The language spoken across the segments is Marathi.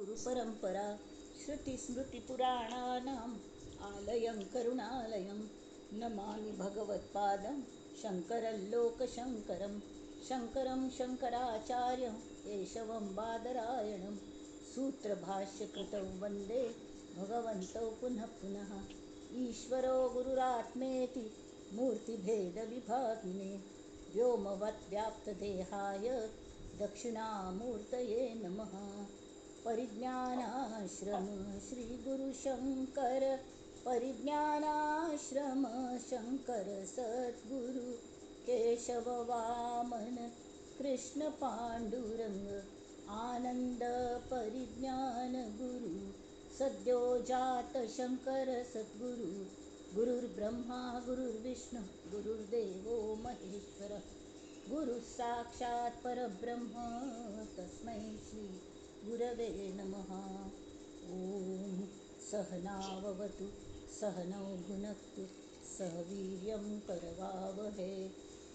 गुरुपरंपरा श्रुतिस्मृतिपुराणानाम् आलयं करुणालयं नमामि भगवत्पादं शङ्करं शङ्कराचार्यं केशवं बादरायणं सूत्रभाष्यकृतौ वन्दे भगवन्तौ पुनः पुनः। ईश्वरो गुरुरात्मेति मूर्तिभेदविभागिने व्योमवद्व्याप्तदेहाय दक्षिणामूर्तये नमः। परिज्ञानाश्रम श्री गुरुशंकर परिज्ञानाश्रम शंकर सद्गुरु केशव वामन कृष्ण पांडुरंग आनंद परिज्ञान गुरु सद्यो जात शंकर सद्गुरु गुरुर्ब्रह्मा गुरुर्विष्णु गुरुर्देवो महेश्वर गुरु साक्षात् परब्रह्म तस्मै श्री गुरवे नमः। ओम सहनाववतु सहनौ भुनक्तु सह वीर्यं करवावहै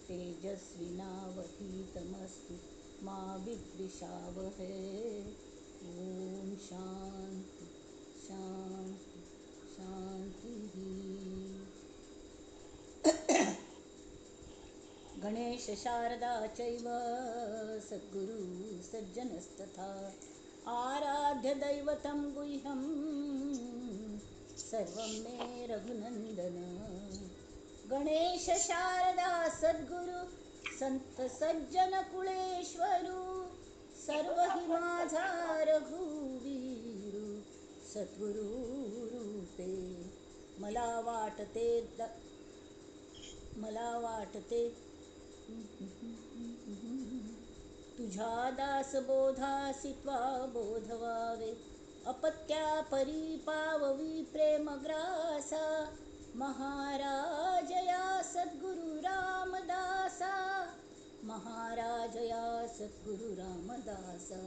तेजस्विनावधीतमस्तु मा विद्विषावहै। ओम शांति शांति शांतिः। गणेश शारदा चैव सद्गुरु सज्जनस्तथा आराध्य दैवतं गुह्यं सर्वं मे रघुनंदन। गणेश शारदा सद्गुरु संत सज्जन कुळेश्वरू सर्व हि माझा रघुवीरू सद्गुरु रूपे मला वाटते तुझ्या दासबोधासी त्वा बोधवावे अपत्या परिपाववी प्रेमग्रासा महाराजया सद्गुरु रामदासा महाराजया सद्गुरु रामदासा।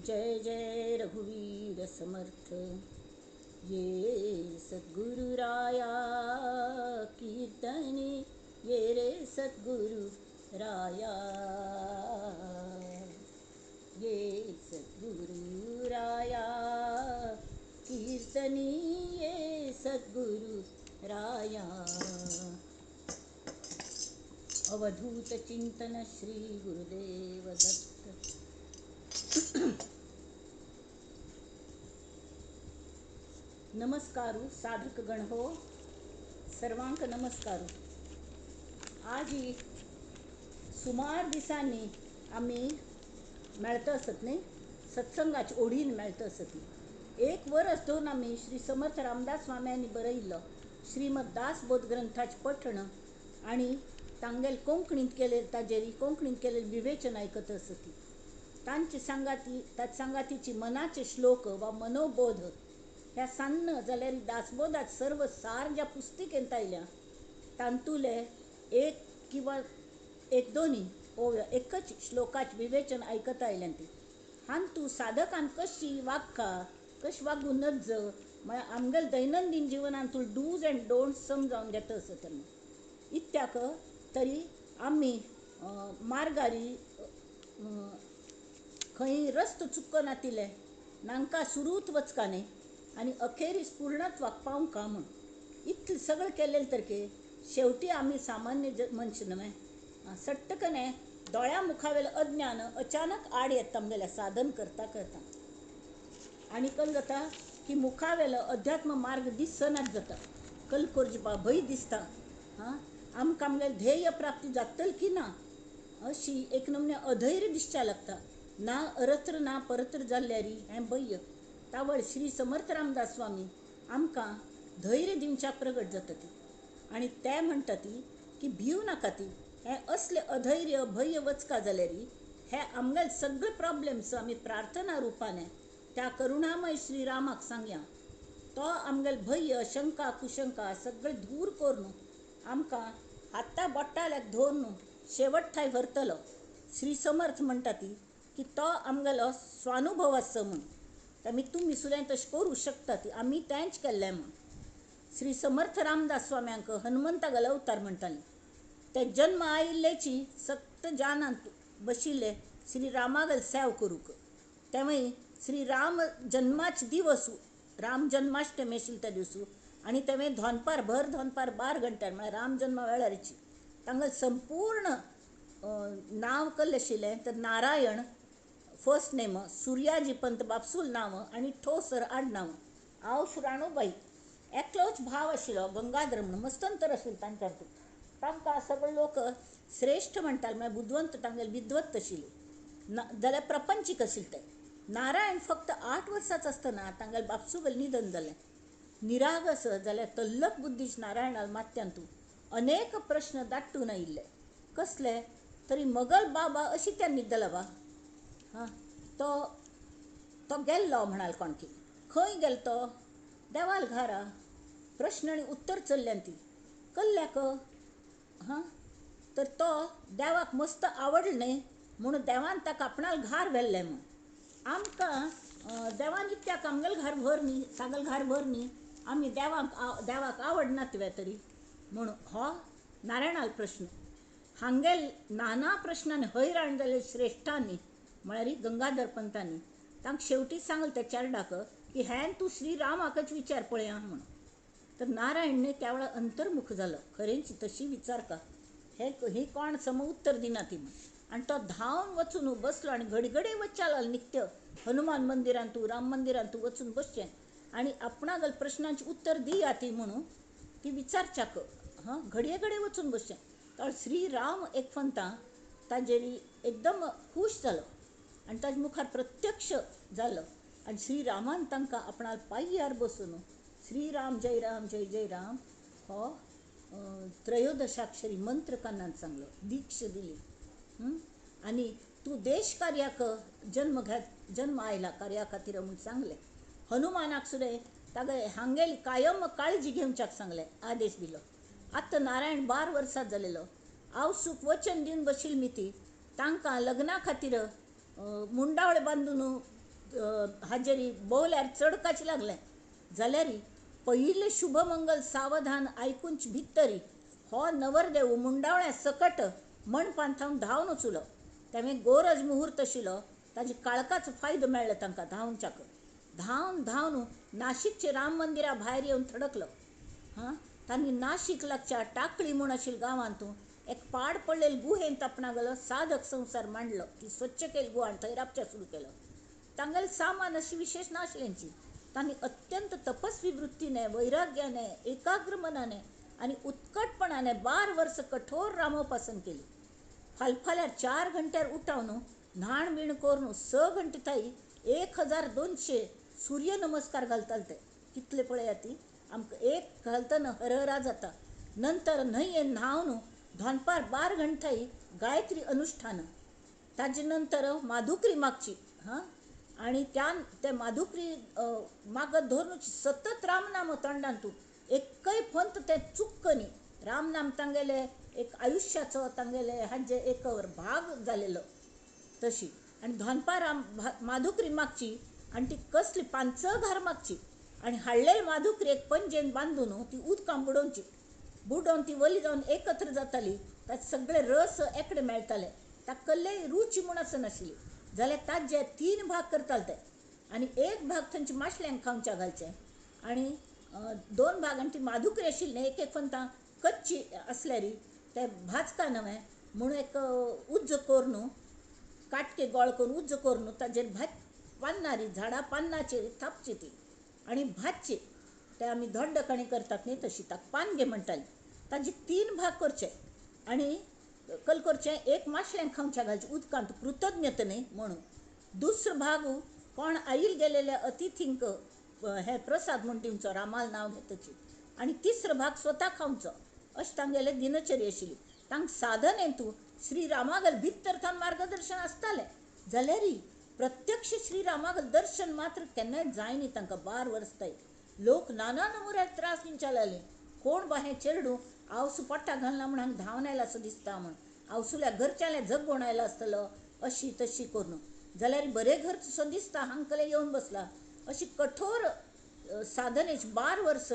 जय जय रघुवीर समर्थ ये सद्गुरु राया कीर्तने ये रे सद्गुरु राया ये सद्गुरु राया कीर्तनी ये सद्गुरु राया। अवधूत चिंतन श्री गुरुदेव दत्त। नमस्कारू साधक गण हो सर्वांक नमस्कारू। आज ही सुमार दिसांनी आम्ही मेळत असत न्ही सत्संगाची ओढीन मेळत असत न्ही। एक वर्स दोन आम्ही श्री समर्थ रामदास स्वाम्यांनी बरयल्लो श्रीमद दासबोध ग्रंथाचे पठण आणि तांगेल कोंकणीत केले ताजेरी कोंकणीत केलेले विवेचन ऐकत असत। तांची सांगातीची मनाचे श्लोक वा मनोबोध ह्या सान्न जाल्यार दासबोधात सर्व सार ज्या पुस्तिकेंत आयल्या तांतुले एक किंवा एक दोन्ही ओव्या एकच श्लोकाचे विवेचन ऐकत आयल्यान ती हान तू साधकान कशी वागका कशी वागू नज आमगेल दैनंदिन जिवनान तू डूज अँड डोंट्स समजावून घेता असत तेन्ना इत्याक तरी आम्ही मार्गारी खंय रस्तो चुक्को नातिले नांका सुरूत वचका न्ही आणि अखेरीस पूर्णत्वाक पावंका म्हण इतलें सगळें केलें तरके शेवटी आम्ही सामान्य मनश न्हय। सट्टकने दोळ्या मुखावेलें अज्ञान अचानक आड येता आमगेलें साधन करता करता आणि कल जाता की मुखावेलो अध्यात्म मार्ग दिसनाच जाता कलकोर्जपा भंय दिसता। आमकां आमगेलें ध्येय प्राप्ती जातली की ना अशी एक नमने अधैर्य दिसच्या लागता ना अरत्र ना परत्र जाल्ल्यारी हें भय तावळ श्री समर्थ रामदास स्वामी आमकां धैर्य दिवच्याक प्रगट जाता ती आणि ते म्हणटा ती की भिव नाका ती हें असले अधैर्य भय वचका जाल्यारी हे आमगेले सगळे प्रॉब्लेम्स आमी प्रार्थना रुपाने त्या करुणामय श्रीरामाक सांगया तो आमगेले भय शंका कुशंका सगळे दूर करून आमकां हाता बोट्टाल्याक धरून शेवट थाय व्हरतलो। श्री समर्थ म्हणटा ती की तो आमगेलो स्वानुभव आसा म्हूण आमी तुमी सुद्दां तशें करूं शकता ती आमी तेंच केल्लें म्हूण श्री समर्थ रामदास स्वाम्यांक हनुमंता गल अवतार म्हणटाली ते जन्म आयिल्लेची सक्त जानांत बशिल्ले श्री रामागल सेव करूक तेव्हा श्री राम जन्माचे दिवस राम जन्माष्टमी आशिल्ली त्या दिवस आणि तेव्हा धोनपार भर धोनपार 12 घंट्यार म्हळ्यार राम जन्मा वेळारची तांगें संपूर्ण नांव कसलें आशिल्लें तर नारायण फर्स्ट नेम, सूर्याजी पंत बापसूल नांव आणि ठोसर आडनांव. हांव सुराणूबाई एकलोच भाव आशिल्लो गंगाधर म्हणून मस्तंतर आशिल्लो तांच्यातून. तांकां सगळे लोक श्रेष्ठ म्हणटाले म्हळ्यार बुद्धवंत तांगेले विद्वत्त आशिल्ले जाल्यार प्रपंचीक आशिल्ले ते. नारायण फक्त 8 वर्सांचो आसतना तांगेले बापसूगेलें निधन जालें. निरागस जाल्यार तल्लक बुद्धीच नारायणाल मात्यांतूं अनेक प्रश्न दाट्टून आयिल्ले. कसले तरी मगल बाबा अशी त्या न्हिदला बा. हां तो गेल्लो म्हणाल कोणकी. खंय गेलो तो? देवाल घारा. प्रश्न आनी उत्तर चल्ल्यान ती कल्ल्याक. हां तर तो देवाक मस्त आवडलें न्ही म्हणून देवान ताका आपणाल घार व्हेल्लें म्हूण. आमकां देवान इत्याक आमगेल घार भर न्ही सागल घार भर न्ही आमी देवाक आवडना तुवें तरी म्हणून हो नारायणाल प्रश्न. हांगेल नाना प्रश्नांनी हैराण जाले श्रेश्ठांनी म्हळ्यार गंगाधर पंतांनी. तांकां शेवटी सांगलें त्या चेडणाक की हें तूं श्रीरामाकच विचार पळया म्हणून. तर नारायण त्या वेळार अंतर्मुख जालो. खरेंच तशी विचारका ही कोण सम उत्तर दिना ती म्हण. आनी तो धांवन वचून बसलो आनी घडी वच्चा लागलो नित्य हनुमान मंदिरांतू राम मंदिरांतू वचून बसचें आनी आपणागल प्रश्नांची उत्तर दिया ती म्हणून ती विचारच्याक. हां घडये वचून बसचें. तर श्रीराम एक फंता ताजेर एकदम खूश जालो आनी ताजे मुखार प्रत्यक्ष जालो आनी श्रीरामान तांकां आपणाल पांयार बसून श्रीराम जय राम हो त्रयोदशाक्षरी मंत्र कानान सांगलो. दीक्ष दिली आनी तूं देश कार्याक जन्म आयला कार्या खातीर म्हूण सांगलें. हनुमानाक सुद्दां तागे हांगेली कायम काळजी घेवच्याक सांगलें आदेश दिलो. आतां नारायण 12 वर्सां जालेलो. आवसूक वचन दिवन बशिल्ली मी ती तांकां लग्ना खातीर मुंडावळे बांदून हाजेरी बोवल्यार चडकाचें लागलें जाल्यार पयलीं शुभमंगल सावधान आयकूनच भितरी हो नवरदेव मुंडावळ्या सकट मंडपांत थावन धांवन वचूलो. तेव्हा गोरज मुहूर्त आशिल्लो. ताजे काळखाचो फायदो मेळ्ळो तांकां धांवच्याक. धांवन नाशिकचे राम मंदिरा भायर येवन थडकलो. हां तांणी नाशिक लागच्या टाकळी म्हूण आशिल्ल्या गांवांतूं एक पाड पडलेले गुहेंत आपणागलो साधक संवसार मांडलो. ती स्वच्छ केली गुहा आनी थंय राबचें सुरू केलो. तांगेलें सामान अशी विशेष नाशिल्लेंची. तांणी अत्यंत तपस्वी वृत्तीने वैराग्याने एकाग्र मनाने आनी उत्कटपणाने 12 वर्स कठोर रामोपासन केली. फाल्यां 4 घंट्यार उठावन न्हाण बिण करून 6 घंटे थाई 1200 सूर्य नमस्कार घालताले ते. कितले पळया ती आमकां एक घालतना हरहरा जाता. नंतर न्हंयेन न्हावन धोनपार 12 घंटे थाई गायत्री अनुष्ठान. ताजे नंतर माधुकरी मागची. हां आनी ते माधुकरी मागत धरून सतत रामनाम तोंडांतूं एकय फंत ते चुक्क न्ही. रामनाम तांगेले एक आयुश्याचो तांगेले हाजे एक भाग जालेलो तशी. आनी धोनपार माधुकरी मागची आनी ती कसली 5 घार मागची आनी हाडलेली माधुकरी एक पंजेन बांदून ती उदकां बुडोवन ती वली जावन एकत्र जाताली. ताचे सगळे रस एकडे मेळटाले. ताका कसलेय रुची म्हूण आसनाशिल्ली जाल्यार ताजे 3 भाग करताले ते आनी एक भाग थंयचे माशल्यांक खावच्या घालचे आनी 2 भाग आनी ती माधुकरी आशिल्ली एक फंतां कच्ची आसल्यारी ते भाजका नवे म्हणून एक उज्ज करून काटके गोळ करून उज्ज करून ताजेर पान्नारी झाडां पान्नाचेर थापची ती आनी भाजची. ते आमी धोड्डकणी करतात न्ही तशी ताका पानगे म्हणटाली. ताजे 3 भाग करचे आनी कल करचें एक माशल्यांक खावच्या घालचें उदकांत कृतज्ञता न्ही म्हणून. दुसरो भाग कोण आयिल्ले गेलेले अतिथींक हे प्रसाद म्हूण दिवचो रामाल नांव घेतची आनी तिसरो भाग स्वता खावचो. अशें तांगेले दिनचर्या आशिल्ली. तांकां साधन हेतू श्रीरामागल भितर थावन मार्गदर्शन आसतालें जाल्यार प्रत्यक्ष श्रीरामागल दर्शन मात्र केन्नाय जाय न्ही तांकां 12 वर्स थाय. लोक नाना नमुऱ्या त्रास दिवच्या लागले. कोण बा हें चेडूं आवसू पट्टा घालना म्हूण हांगा धांवन आयला असो दिसता म्हूण. आवसुल्या घरच्याले जगून आयला आसतलो अशी तशी करून जाल्यार बरें घर सो दिसता हांगकले येवन बसला. अशी कठोर साधनेची 12 वर्स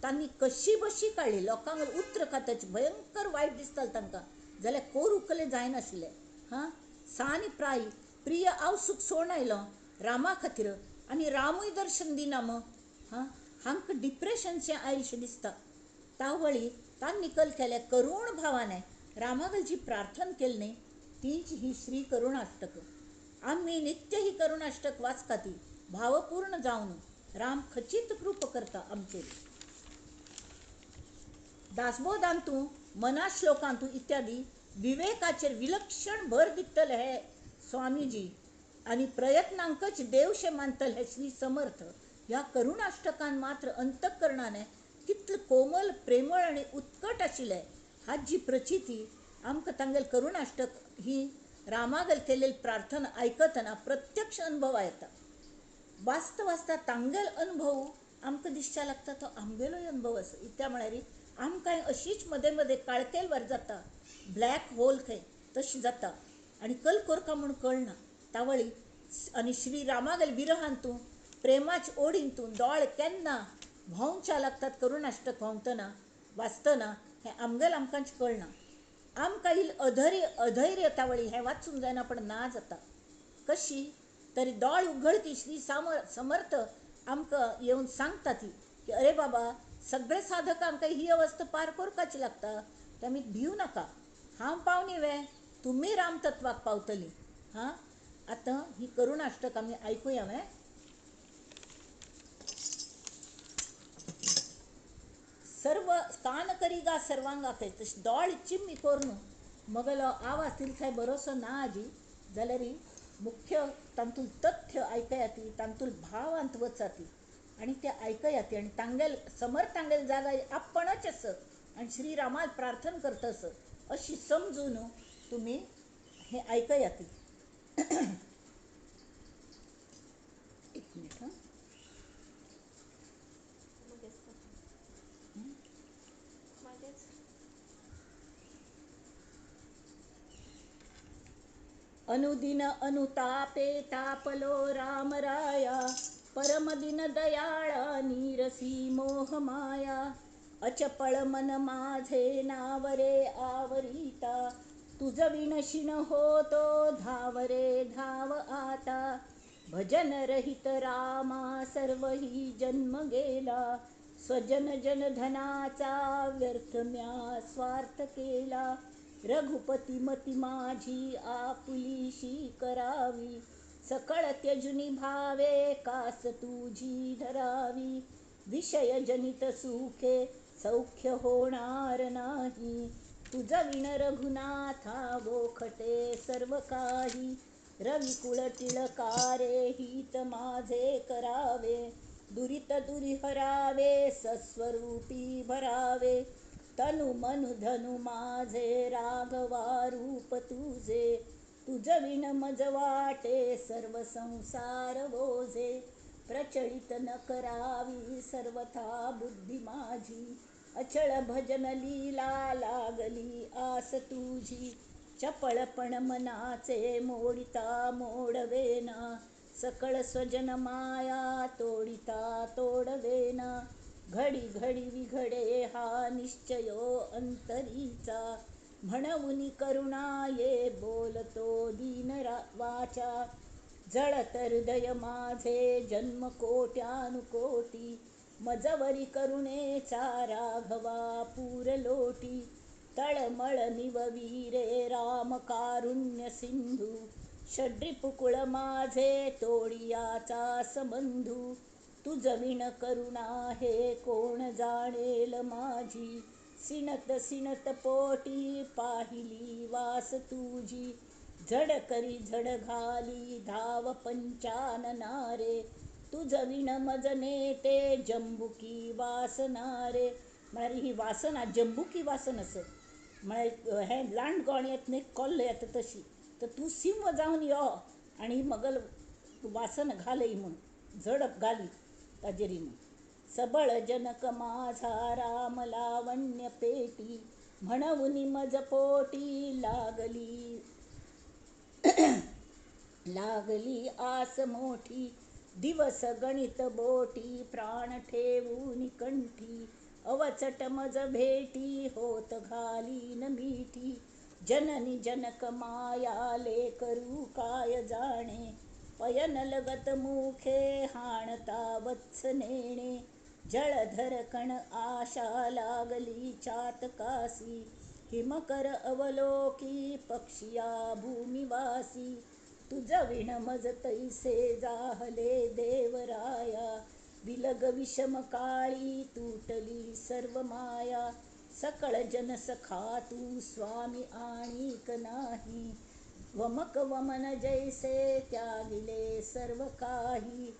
तांणी कशी बशी काडली. लोकांक उतर खाताची भयंकर वायट दिसतालें तांकां, जाल्यार कोर उखले जायनाशिल्ले. हां, सानी प्रिय हांव सुख सोडून आयलो रामा खातीर, आनी रामूय दर्शन दिना मग. हां, हांकां डिप्रेशनशें आयलशें दिसता. तावळी तान निकल केले करुण भावाने रामागलची प्रार्थना केली न्ही, तीच ही श्री करुणाष्टक. आम्ही नित्य ही करुणाष्टक वाचता ती भावपूर्ण जावन राम खचित कृप करता आमचेर. दासबोधांतू, मना श्लोकांतू इत्यादी विवेकाचेर विलक्षण भर दितले हे स्वामीजी, आणि प्रयत्नांकच देवशे मानतले हे श्री समर्थ. ह्या करुणाष्टकान मात्र अंतःकरणाने कितले कोमल, प्रेमळ आणि उत्कट आशिल्ले हाची प्रचिती आमकां तांगेल करुणाष्टक ही रामागल केलेली प्रार्थना आयकतना प्रत्यक्ष अनुभवा येता. वाचता वाचता तांगेल अनुभव आमकां दिसच्या लागता तो आमगेलोय अनुभव आसा. इत्या म्हळ्यार आमकां अशीच मदें मदें काळकेल वर जाता, ब्लॅक होल खंय तशी जाता, आनी कल कोरका म्हूण कळना. तावळी आनी श्री रामागेल विरहांतू, प्रेमाच्या ओडींतू दोळे केन्ना व्हांवच्या लागतात करुणाष्टक व्हांवतना वाचतना हें आमकांच कळना. आमकां इल्ल अधैर्य तावळी हें वाचूंक जायना, पण ना जाता. कशी तरी दोळ उघडकी श्री समर्थ आमकां येवन सांगता ती की अरे बाबा, सगळे साधक आमकां ही अवस्था पार करपाची लागता, तेमी भिवू नाका. हांव पावनी वे, तुमी रामतत्वाक पावतली. हां, आतां ही करुणाष्टक आमी आयकुया वे. सर्व कान करीगा सर्वांगाके, तशी दोळ चिम्मी कोर न्हू मगलो आवाज तिलथाय बरोसो ना आजी जाल्यार मुख्य तांतून तथ्य आयकया ती, तांतून भावांत वचा ती आनी ते आयकया ती, आनी तांगेल समर्थांगेल जागा आपणच आस आनी श्रीरामाल प्रार्थना करतस अशी समजून तुमी हे आयकया ती. एक मिनिट. हां, अनुदिन अनुतापे तापलो रामराया, परमदिन दयाळा नीरसी मोहमाया. अचपळ मन माझे नावरे आवरिता, तुझ विनशिन होतो धावरे धाव आता. भजन रहित रामा सर्व ही जन्म गेला, स्वजन जन धनाचा व्यर्थ म्या स्वार्थ केला. रघुपती मती माझी आपुलीशी करावी, सकळ त्यजुनी भावे कास तुझी धरावी. विषय जनित सुखे सौख्य होणार नाही, तुझ विण रघुनाथा वोखटे सर्व काही. रविकुळ टिळकारे हित माझे करावे, दुरित दुरिहरावे सस्वरूपी भरावे. तनु मनु धनु माझे राघवा रूप तुझे, तुझ विण मज वाटे सर्व संसार ओझे. प्रचलित न करावी सर्वथा बुद्धी माझी, अचळ भजन लीला लागली आस तुझी. चपळपण मनाचे मोडिता मोडवेना, सकळ स्वजन माया तोडिता तोडवेना. घडी घडी विघडे हा निश्चयो अंतरीचा, म्हणून करुणा ये बोलतो दीन वाचा. जळत हृदय माझे जन्म कोट्यानुकोटी, मजवरी करुणेचा राघवा पूर लोटी. तळमळ निववीरे राम कारुण्य सिंधू, षड्रिपुकुळ माझे तोडियाचा संबंधू. तुझ विण करुणा हे कोण जाणेल माझी, सिणत सिणत पोटी पाहिली वास तुझी. झड करी झड घाली धाव पंचाननारे, तुझ विण मज नेते जंबुकी वासनारे. म्हळ्यार ही वासना जंबुकी वासन आस, म्हळ्यार हें लांड गोण येत न्ही कोल्ल येता तशी. तर तूं सिंह जावन यो आनी मगल वासन घालय म्हूण, झडप घाली ताजेरी म्हूण. सबळ जनक माझा राम लावण्य पेटी, म्हणून मज पोटी लागली लागली आस मोठी. दिवस गणित बोटी प्राण ठेवून कंठी, अवचट मज भेटी होत घालीन मिठी. जननी जनक माया लेकरू काय जाणे. पयन लगत मुखे हाणता वत्स नेणे. जळधर कण आशा लागली चातकासी. हिमकर अवलोकी पक्षिया भूमिवासी. तुझ विण मज तैसे जाहले देवराया. विलग विषम काळी तुटली सर्व माया. सकळ जन सखा तू स्वामी आणिक नाही. वमक वमन जैसे त्यागिले सर्व काही.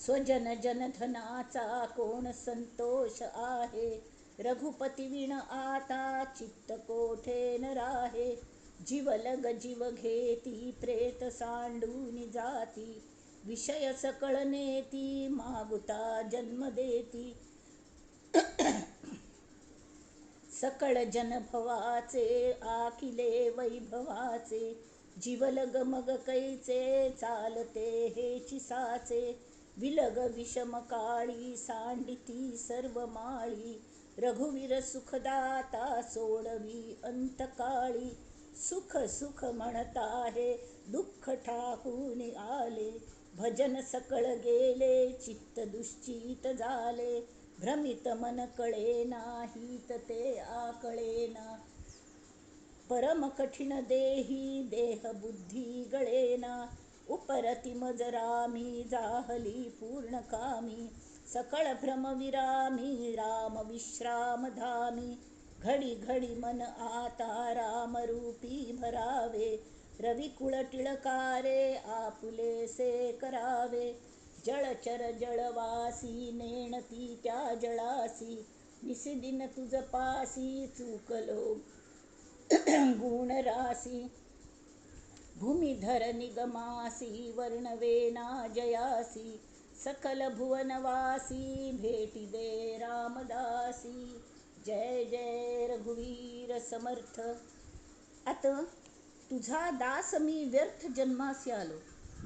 स्वजन जनधनाचा कोण संतोष आहे. रघुपती विण आता चित्त कोठे न राहे. जीवलग जीव घेती प्रेत सांडून जाती. विषय सकळ नेती मागुता जन्म देती. सकळ जन भवाचे आखिले वैभवाचे. जीवलग मग कैचे चालते हेची साचे. विलग विषम काळी सांडिती सर्व माळी. रघुवीर सुखदाता सोडवी अंतकाळी. सुख सुख म्हणता हे दुःख ठाकून आले. भजन सकळ गेले चित्त दुश्चित झाले. भ्रमित मन कळे नाहीत ते आकळेना. परम कठीण देही देह बुद्धी गळेना. उपरती मज रामी जाहली पूर्ण कामी. सकळ भ्रम विरामी राम विश्राम धामी. घडी घडी मन आता राम रूपी भरावे. रविकुळ टिळकारे आपुलेसे करावे. जळचर जळवासी नेणती त्या जळासी. निसिदिन तुझ पासी चुकलो गुण रासी. भूमिधर निगमासी वर्णवेना जयासी. सकल भुवनवासी भेटी दे रामदासी. जय जय रघुवीर समर्थ. आता तुझा दास मी व्यर्थ जन्मासी आलो.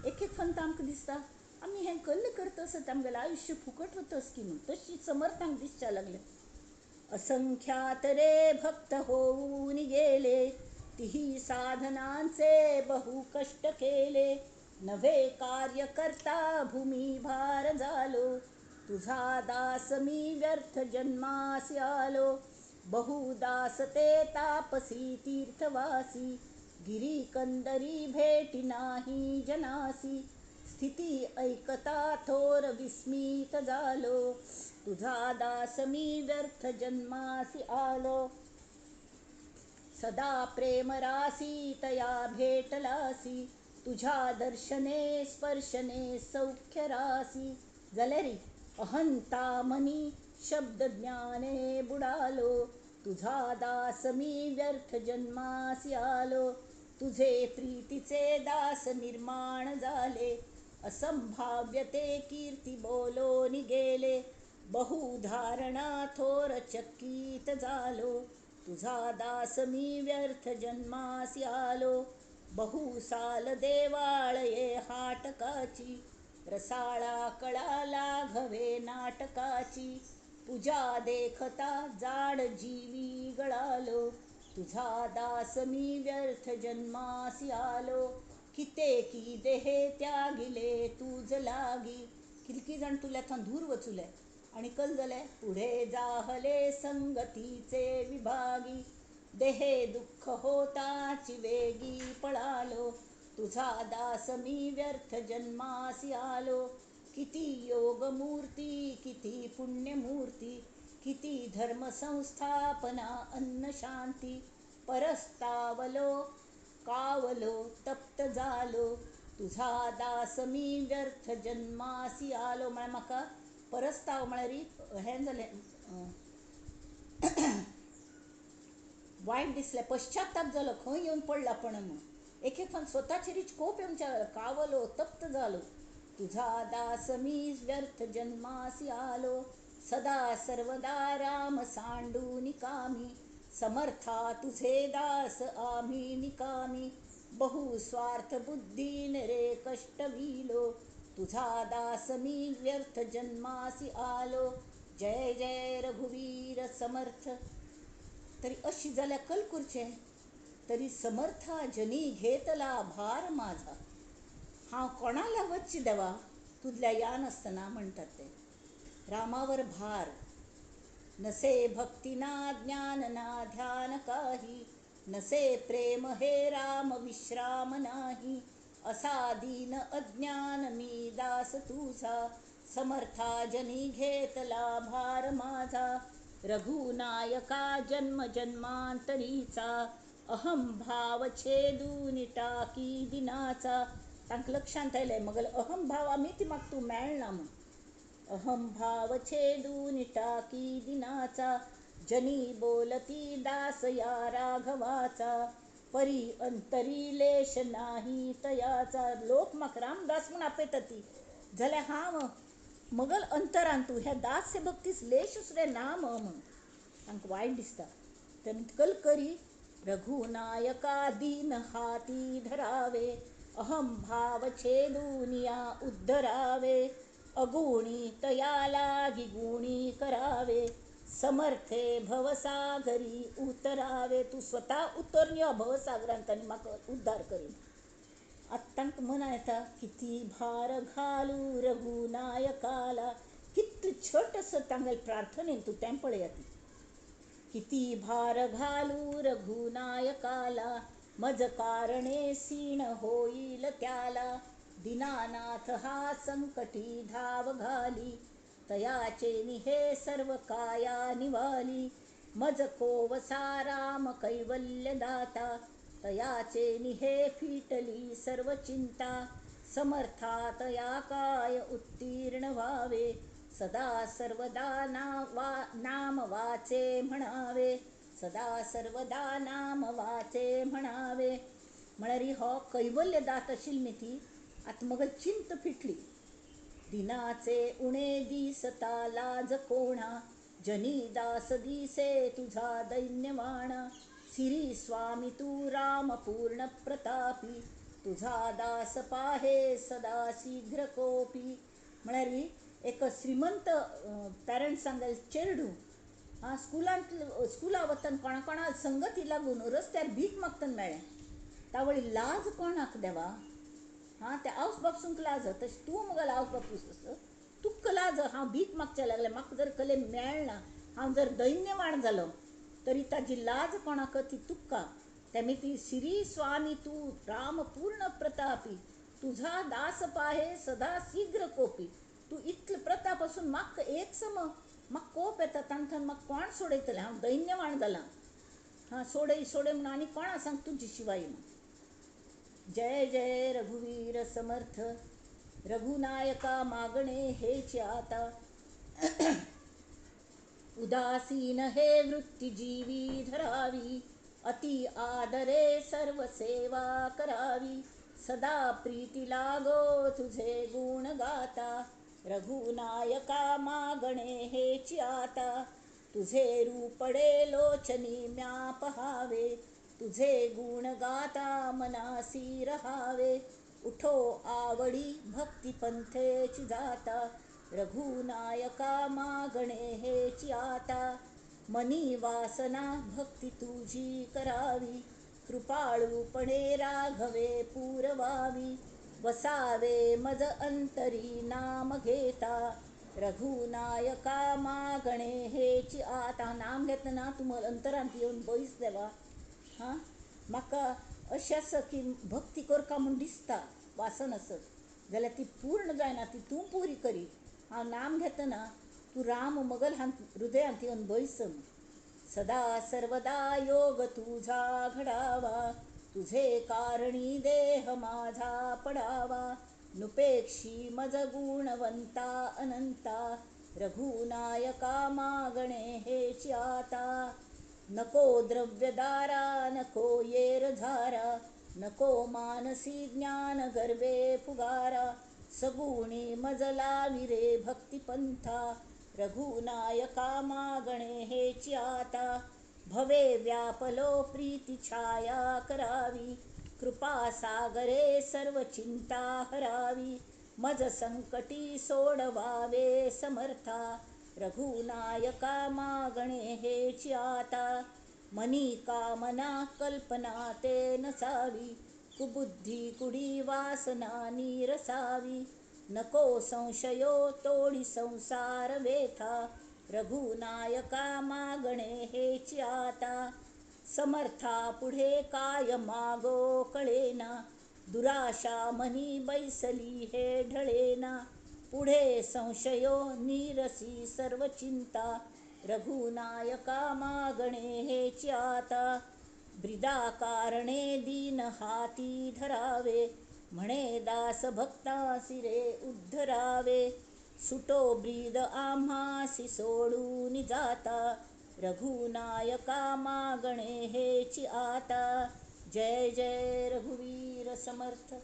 एक एक फंत आमक दिसता आम्ही हे कल्ल करत असत आमगेलं आयुष्य फुकट होतंस की म्हणून तशी समर्थांक दिसच्या लागले. असंख्यात रे भक्त होऊन गेले. तिही साधनांचे बहु कष्ट केले. नवे कार्य करता भूमी भार झालो. तुझा दास मी व्यर्थ जन्मासी आलो. बहुदास ते तापसी तीर्थवासी. गिरी कंदरी भेटी नाही जनासी. स्थिती ऐकता थोर विस्मित झालो. तुझा दास मी व्यर्थ जन्मासी आलो. सदा प्रेम रासी तया भेटलासी. तुझ्या दर्शने स्पर्शने सौख्य रासी. जलरी अहंता मनी शब्द ज्ञाने बुडालो. तुझा दास मी व्यर्थ जन्मासी आलो. तुझे प्रीतीचे दास निर्माण झाले. असंभाव्य ते कीर्ती बोलोन गेले. बहुधारणा थोर चकित झालो. तुझा दास मी व्यर्थ जन्मासी आलो. बहुसाल देवाळये हाटकाची. रसाळा कळा लाघवे नाटकाची. पूजा देखता जाड जीवी गळालो. तुझा दास मी व्यर्थ जन्मासी आलो. कितेकी देहे त्यागिले तुझ लागी. किलकी जाण तुला थान दूर वचुले आणि कल जाले पुढे जाहले संगतीचे विभागी. देहे दुःख होताची वेगी पळालो. तुझा दास मी व्यर्थ जन्मासी आलो. किती योग मूर्ती किती पुण्यमूर्ती. किती धर्म संस्थापना अन्न शांती. परस्तावलो कावलो तप्त झालो. तुझा दास मी व्यर्थ जन्मासी आलो. म्हळ्यार म्हाका परस्ताव म्हळ्यार हें जालें वायट दिसलें पश्चाताप जालो खंय येवन पडला पण म्हणून. एक एक फावट स्वताचेरीच कोप येवच्या कावलो तप्त जालो. तुझा दास मी व्यर्थ जन्मासी आलो. सदा सर्वदा राम सांडून कामी. समर्था तुझे दास आम्ही निकामी. बहु स्वार्थ बुद्धीन रे कष्ट विलो. तुझा दास मी व्यर्थ जन्मासी आलो, जय जय रघुवीर समर्थ. तरी अशी जाल्या कलकुरचे, तरी समर्था जनी घेतला भार माझा. हा कोणाला वच्ची देवा, तुझल्या या नसताना म्हणतात ते. रामावर भार नसे, भक्ती ना ज्ञान ना ध्यान काही, नसे प्रेम हे राम विश्राम नाही. असा दीन अज्ञान मी दास तुझा, समर्था जनी घेतला भार माझा. रघुनायका जन्म जन्मांतरीचा, अहम भाव छेदून टाकी दिनाचा. तांक लक्षांत आयलंय मगल अहम भाव आम्ही ती म्हाका तूं मेळना म्हूण. अहम भाव छेदून टाकी दिनाचा, जनी बोलती दास या राघवाचा. परी अंतरी लेश नाही तयाचा. लोक म्हाका रामदास म्हूण आपयतती, जाल्यार हांव मगल अंतरान तूं ह्या दास भक्तीस लेश सुद्दां ना म्हूण तांकां वायट दिसता. तेन्ना कल करी रघुनायका दीन हाती धरावे, अहम भाव छेदून या उद्धरावे. अगुणी तया लागी गुणी करावे, समर्थे भवसागरी उतरावे. तू स्वतः उतरून या भवसागरांत आनी म्हाका उद्धार करीन. आतां तांकां म्हणा येता, किती भार घालू रघुनायकाला. कितले छोटस तांगेल प्रार्थनेन तूं तें पळया ती. किती भार घालू रघुनायकाला, मज कारणे सीण होईल त्याला. दीनानाथ हा संकटी धाव घाली, तयाचे निहे सर्व काया निवाली. मज कोवसा राम कैवल्य दाता, तयाचे निहे फिटली सर्व चिंता. समर्था तया काय उत्तीर्ण व्हावे, सदा सर्वदा नाम वाचे म्हणावे. सदा सर्वदा नाम वाचे म्हणावे. म्हळ्यार हो कैवल्य दात आशिल्ली ती आतां मग चिंत फिटली. दिनाचे उणे दिसता लाज कोणा, जनी दास दिसे तुझा दैन्यवाणा. सिरी स्वामी तू राम पूर्ण प्रतापी, तुझा दास पाहे सदा शीघ्र कोपी. म्हळ्यार एक श्रीमंत पेरंट्स सांगेल चेडू स्कुला वतना कोणा संगती लागून रस्त्यार भीक मागतना मेळ्ळें. तावळी लाज कोणाक देवा. ते आवस बापूसंक लाज, तशें तूं मुगल आवस बापूस तुक्क लाज. हांव भीक मागचें लागलें, म्हाका जर कले मेळना, हांव जर दैन्यवाण जालो तरी ताजी लाज कोणाक ती तुक्का. तेमी ती सिरी स्वामी तू राम पूर्ण प्रतापी, तुझा दास पाहे सदा शीघ्र कोपी. तूं इतले प्रताप आसून म्हाका एक सम म्हाका कोप येता. तांकां म्हाका कोण सोडयतलें, हांव दैन्यवाण जालां. सोडय सोडय म्हणून आनी कोणा सांग तुजी शिवाय म्हणून. जय जय रघुवीर समर्थ. रघुनायका मागणे हेची आता, उदासीन हे वृत्ती जीवी धरावी. अति आदरे सर्व सेवा करावी, सदा प्रीती लागो तुझे गुण गाता. रघुनायका मागणे हेची आता, तुझे रूपडे लोचनी म्या पहावे. तुझे गुण गाता मनासी रहावे. उठो आवडी भक्ती पंथेची जाता, रघुनायका मागणे हेची आता. मनी वासना भक्ती तुझी करावी, कृपाळूपणे राघवे पुरवावी. वसावे मज अंतरी नाम घेता, रघुनायका मागणे हेची आता. नाम घेतना तुम्हाला अंतरांत येवन बयस देवा. म्हाका अशें आसा की भक्ती करता म्हूण दिसता वासन आसत, जाल्यार ती पूर्ण जायना. ती तूं पुरी करी. हांव नाम घेतना तूं राम मगल हृदयांत येवन बयस. सदा सर्वदा योग तुझा घडावा, तुझे कारणी देह माझा पडावा. नुपेक्षी मज गुणवंता अनंता, रघुनायका मागणे हेची आता. नको द्रव्यदारा नको येरझारा, नको मानसी ज्ञान गर्वे फुगारा. सगुणी मज लाविरे भक्तिपंथा, रघुनायका मागणे हेची आता. भवे व्यापलो प्रीती छाया करावी, कृपा सागरे सर्व चिंता हरावी. मज संकटी सोडवावे समर्था, रघुनायका मागणे हेची आता. मनी कामना कल्पना ते नसावी, कुबुद्धी कुडी वासना नीरसावी. नको संशयो तोडी संसार वेथा, रघुनायका मागणे हेची आता. समर्था पुढे काय मागो कळेना, दुराशा मनी बैसली हे ढळेना. पुढे संशयो नीरसी सर्व चिंता, रघुनायका मागणे हेची आता. ब्रिदा कारणे दीन हाती धरावे, म्हणे दास भक्तासी रे उद्धरावे. सुटो ब्रीद आम्हासी सोडून जाता, रघुनायका मागणे हेची आता. जय जय रघुवीर समर्थ.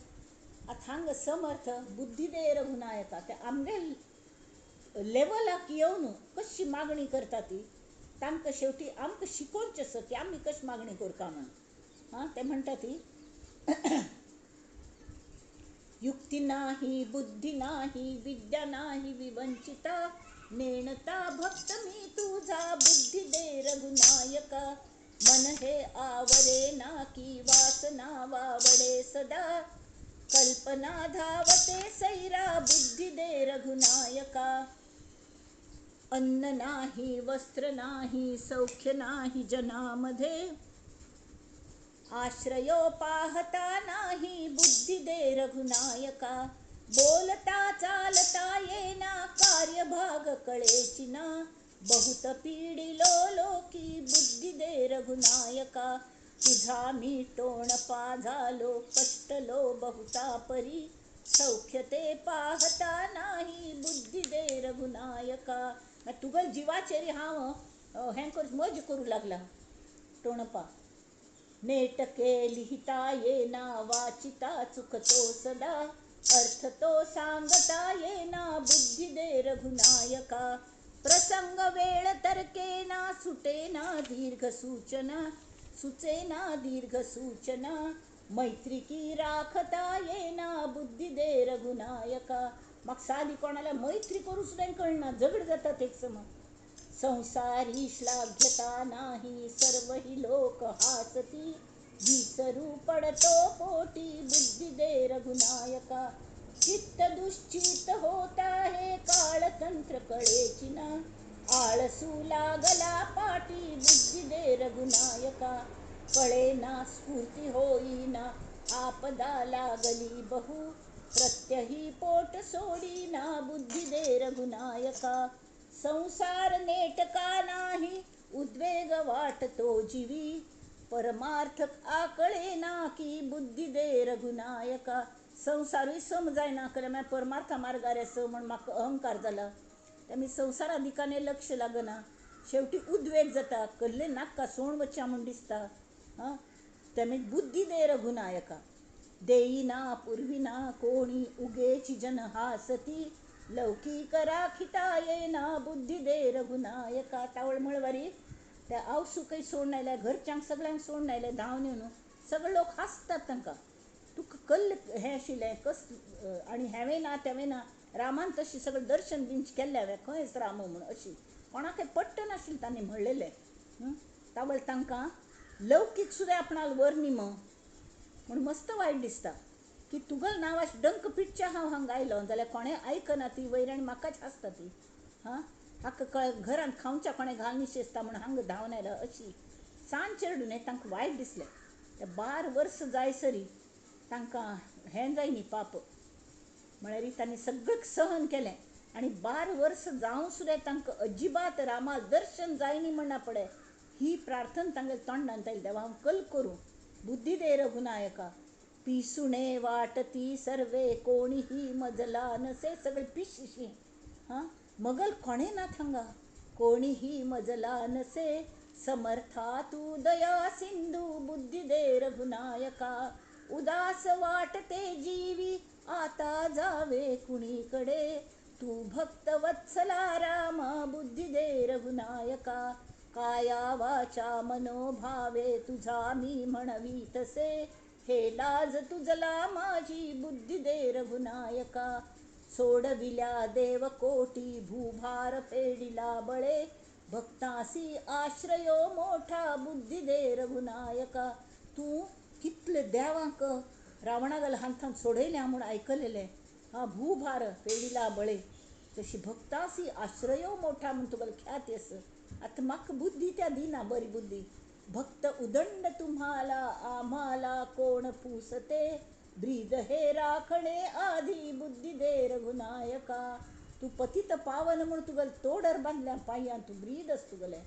अथांग समर्थ बुद्धी दे रघुनायका. त्या आमगे लेवलाक येवन कशी मागणी करता ती, तांकां शेवटी आमकां शिकोवचें की आमी कशी मागणी करता म्हणून. ते म्हणटा ती युक्ती नाही बुद्धी नाही विद्या नाही विवंचिता, नेणता भक्त मी तुझा बुद्धी दे रघुनायका. मन हे आवरे ना की वासना वावडे सदा, कल्पना धावते सैरा बुद्धी दे रघुनायका. अन्न नाही वस्त्र नाही सौख्य नाही जनामध्ये, आश्रयो पाहता नाही बुद्धी दे रघुनायका. बोलता चालता येना कार्यभाग कळेची ना, बहुत पीडिलो लोकी बुद्धी दे रघुनायका. तुझा मी टोणपा झालो कष्टलो बहुता परी, सौख्य ते पाहता नाही बुद्धी दे रघुनायका. तुगल जीवाचेरी हांव हें मज करू लागला टोणपा. नेटके लिहिता येना वाचिता चुकतो सदा, अर्थ तो सांगता येना बुद्धी दे रघुनायका. प्रसंग वेळ तर्केना सुटेना दीर्घ सूचना, सुचेना दीर्घ सूचना. मैत्रिकी राखता येना बुद्धी दे रघुनायका. मग साधी कोणाला मैत्री करू सुद्धा कळना, झगड जातात एक सम. संसारी श्लाघ्यता नाही सर्व ही लोक हासती, विसरू पडतो पोटी बुद्धी दे रघुनायका. चित्त दुश्चित होता हे काळतंत्र कळेची ना, आळसू लागला पाटी बुद्धी दे रघुनायका. कळेना स्फूर्ती होईना आपदा लागली बहु, प्रत्यही पोट सोडीना बुद्धी दे रघुनायका. संसार नेटका नाही उद्वेग वाटतो जीवी, परमार्थ आकळेना की बुद्धी दे रघुनायका. संसारूय समजायना कल्या मागीर परमार्थ मार्गार आसा म्हण म्हाका अहंकार जाला, त्या मी संसारा दिकाने लक्ष लागना. शेवटी उद्वेग जाता, कसले नाका सोण वच्चा म्हूण दिसता. त्यामुळे बुद्धी दे रघुनायका. देईना पुरविना कोणी उगेची जन हासती, लौकिक राखिता येना बुद्धी दे रघुनायका. तावळ मळवारी त्या आवसू काही सोड नायल्या, घरच्यांक सगळ्यांक सोड नायल्या धांवन येवन सगळे लोक हासतात तांकां. तुका कल्ल हें आशिल्लें कस आनी हेवें ना तेवें ना. रामान तशी सगळें दर्शन बिंच केल्लें हांवें खंयच राम म्हूण अशी कोणाकय पट्ट नाशिल्लें तांणी म्हणलेलें. तावळ तांकां लौकीक सुद्दां आपणाल वर्णिम म्हूण मस्त वायट दिसता की तुगल नांव अशें डंक पिटच्या हांव हांगा आयलो जाल्यार कोणें आयकना ती वैरण म्हाकाच हासता ती. हाका घरांत खावच्या कोणें घाल निशेसता म्हूण हांगा धांवन आयला अशी सांज चेडून तांकां वायट दिसलें. ते 12 वर्स जायसरी तांकां हें जाय न्ही पाप, म्हळ्यार तांणी सगळें सहन केलें आनी 12 वर्स जावन सुद्दां तांकां अजिबात रामा दर्शन जायनी म्हणना पडे. ही प्रार्थना तांगे तोंडांत आयली, देवा हांव कल करूं बुद्धी दे रघुनायका. पिसुणे वाटती सर्वे कोणीही मजला नसे, सगळे पिशीशी मगल कोणें ना थांगा कोणीही मजला नसे. समर्था तू दया सिंधू बुद्धी दे रघुनायका. उदास वाटते जीवी आता जावे कुणीकडे, तू भक्त वत्सला रामा बुद्धी दे रघुनायका. काया वाचा मनोभावे तुझा मी म्हणवी तसे, हे लाज तुझला माझी बुद्धी दे रघुनायका. सोडविल्या देव कोटी भूभार पेडिला बळे, भक्तासी आश्रयो मोठा बुद्धी दे रघुनायका. तू कितले देवांक रावणागल हांथान सोडयल्या म्हूण आयकलेले. हा भूभार पेडिला बळे, तशी भक्तासी आश्रयो मोठा म्हूण तुगेली ख्याती आस. आतां म्हाका बुद्धी त्या दिना बरी बुद्धी. भक्त उदंड तुम्हाला आम्हाला कोण पुसते, ब्रीद हे राखणे आधी बुद्धी दे रघुनायका. तू पतित पावन म्हूण तुगेले तोडर बांदल्या पांयां, तू ब्रीद आस तुगेले.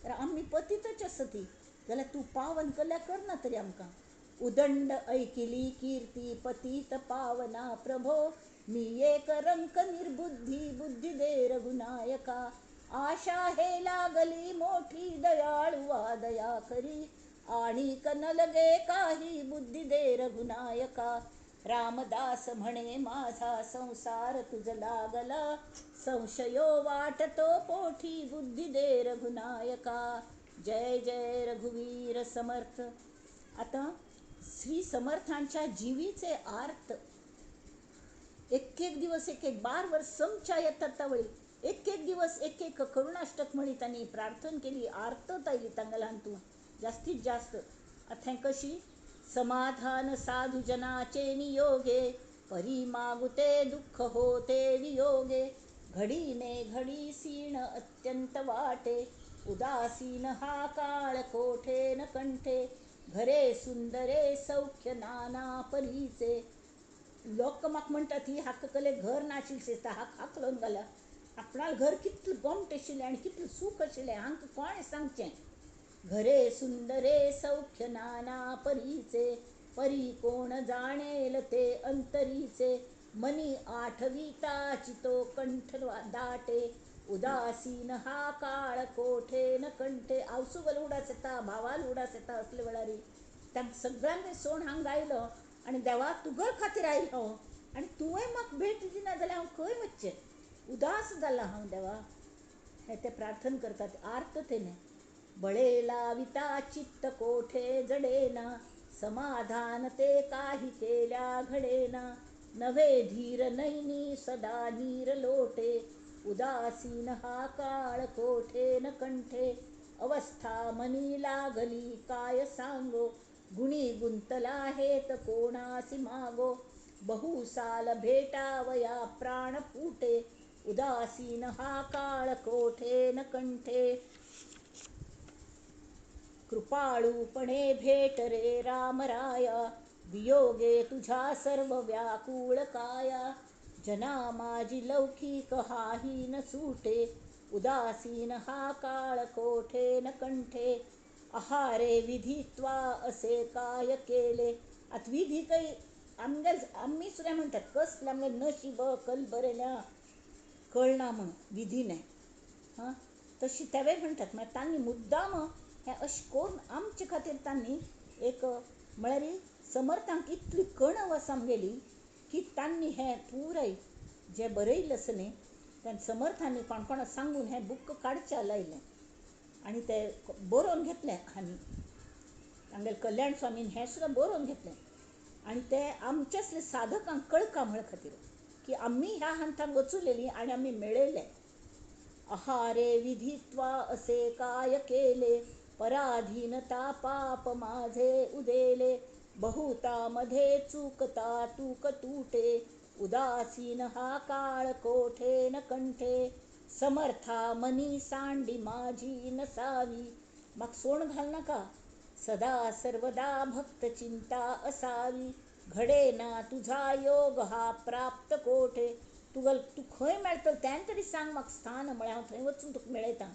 तर आमी पतितच आसा ती, जाल्यार तू पावन केल्या करना तरी आमकां. उदंड ऐकिली कीर्ती पतित पावना प्रभो, मी एक रंक निर्बुद्धी बुद्धी दे रघुनायका. आशा हे लागली मोठी दयाळू वा दया करी, आणि न लगे काही बुद्धी दे रघुनायका. रामदास म्हणे माझा संसार तुझ लागला, संशयो वाटतो पोठी बुद्धी दे रघुनायका. जय जय रघुवीर समर्थ. आता श्री समर्थांच्या जीवीचे आर्त एक एक दिवस एक एक बार वर्ष समच्या येतात त्यावेळी एक एक दिवस एक एक करुणाष्टक म्हणी त्यांनी प्रार्थना केली, आर्तता आयली तांगेल्यान तूं जास्तीत जास्त. आता कशी समाधान साधू जनाचे नियोगे, परी मागुते दुःख होते वियोगे. घडी ने घडी सीण अत्यंत वाटे, उदासीन हा काळ कोठे न कंठे. घरे सुंदरे सौख्य नाना परीचे. लोक म्हाका म्हणटात ही हाका कले घर नाशिल्लें दिसता, हाका हाकलोन घाला. आपणाल घर कितलें गोमट आशिल्लें आनी कितलें सूख आशिल्लें हांकां कोणें सांगचें. घरे सुंदरे सौख्य नाना परीचे, परी कोण जाणेल ते अंतरीचे. मनी आठविता चितो कंठ दाटे, उदासीन हा काळ कोठे न कंठे. आवसुगल उडास येता, भावाल उडास येता असले वेळारी तांकां सगळ्यांनी सोण हांगा आयलो आनी देवा तुगळ खातीर आयलो आनी तुवें म्हाका भेट दिना जाल्यार हांव खंय वचचें. उदास जाला हांव देवा. हे ते प्रार्थना करतात आर्ततेने. बळे लाविता चित्त कोठे जडेना, समाधान ते काही केल्या घडेना. नवे धीर नैनी सदा नीर लोटे, उदासीन हा काळ कोठे न कंठे. अवस्था मनी लागली काय सांगो, गुणी गुंतला हेत कोणासी मागो. बहुसाल भेटावया प्राण फूटे, उदासीन हा काळ कोठे न कंठे. कृपाळूपणे भेट रे रामराया, वियोगे तुझा सर्व व्याकुळ काया. जना माझी लौकिक हाही न सुटे, उदासीन हा काळ कोठे न कंठे. आहारे विधित्वा असे काय केले. आता विधी काही आम्ही सुद्धा म्हणतात कसले आमगे नशीब कल बरेल्या कळना म्हणून विधी नाही. हां तशी तेवे म्हणतात. मागीर तांणी मुद्दाम हें अशें करून आमचे खातीर तांणी एक म्हळ्यार समर्थांक इतली कणव आसा आमगेली की तांणी हें पुराय जें बरयल्लें आसा न्ही तें समर्थांनी कोण कोणाक सांगून हें बूक काडचें लायलें आनी तें बरोवन घेतलें. आनी तांगेले कल्याण स्वामीन हें सुद्दां बरोवन घेतलें आनी तें आमचे असले साधकांक कळका म्हळे खातीर की आमी ह्या हांथान वचुलेलीं आनी आमी मेळयलें. आहारे विधित्वा असे काय केले, पराधीनता पाप माझे उदेले. बहुता मध्ये चुकता तूक तुटे, उदासीन हा काळ कोठे न कंठे. समर्था मनी सांडी माझी नसावी, मग सोण घाल नका. सदा सर्वदा भक्त चिंता असावी, घडे ना तुझा योग हा प्राप्त कोठे. तू खंय मेळटलो तें तरी सांग म्हाका स्थान, म्हळ्यार हांव थंय वचून तुका मेळयतां.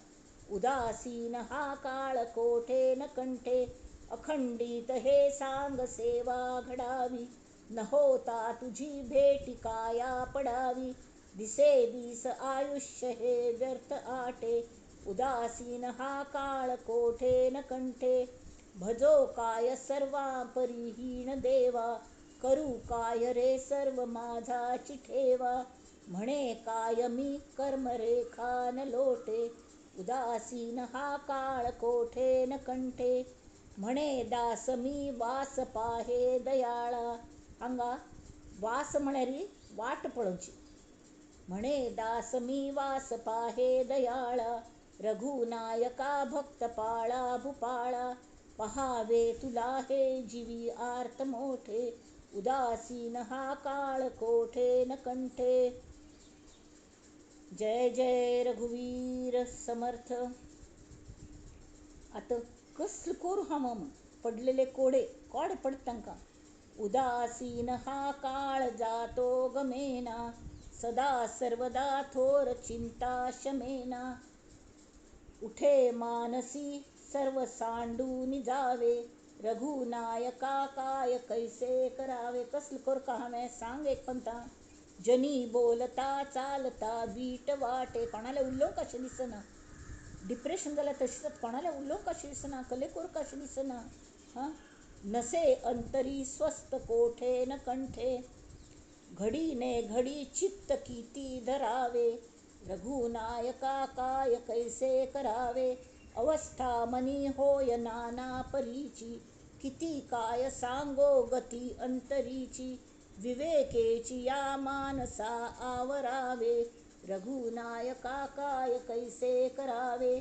उदासीन हा काळ कोठे न कंठे. अखंडित हे सांग सेवा घडावी, न होता तुझी भेटी काया पडावी. दिसे दिस आयुष्य हे व्यर्थ आटे, उदासीन हा काळ कोठे न कंठे. भजो काय सर्वा परिहीन देवा, करू काय रे सर्व माझाची ठेवा. म्हणे काय मी कर्मरेखा न लोटे, उदासीन हा काळ कोठे न कंठे. म्हणे दास मी वास पाहे दयाळा. हांगा वास म्हळ्यार वाट पळोवची. म्हणे दास मी वास पाहे दयाळा, रघुनायका भक्त पाळा भूपाळा. पहावे तुला हे जीवी आर्त मोठे, उदासीन हा काळ कोठे न कंठे. जय जय रघुवीर समर्थ. आता कसलं कोर हा मम पडलेले कोडे कोडे पडतांका. उदासीन हा काळ जातो गमेना, सदा सर्वदा थोर चिंता शमेना. उठे मानसी सर्व सांडून जावे, रघुनायका काय कैसे करावे. कसलं कोर का हमें सांग एक पंथा. जनी बोलता चालता बीट वाटे, कोणाला उल्लो कशे दिसना. डिप्रेशन झालं तशीच कोणाला उल्लो कशी दिसना, कलेकोर कशी दिसना. हां, नसे अंतरी स्वस्त कोठे न कंठे, घडी ने घडी चित्त किती धरावे, रघुनायका काय कैसे करावे. अवस्था मनी होय नाना परीची, किती काय सांगो गती अंतरीची. विवेकेची या मानसा आवरावे, रघुनायका काय कैसे करावे.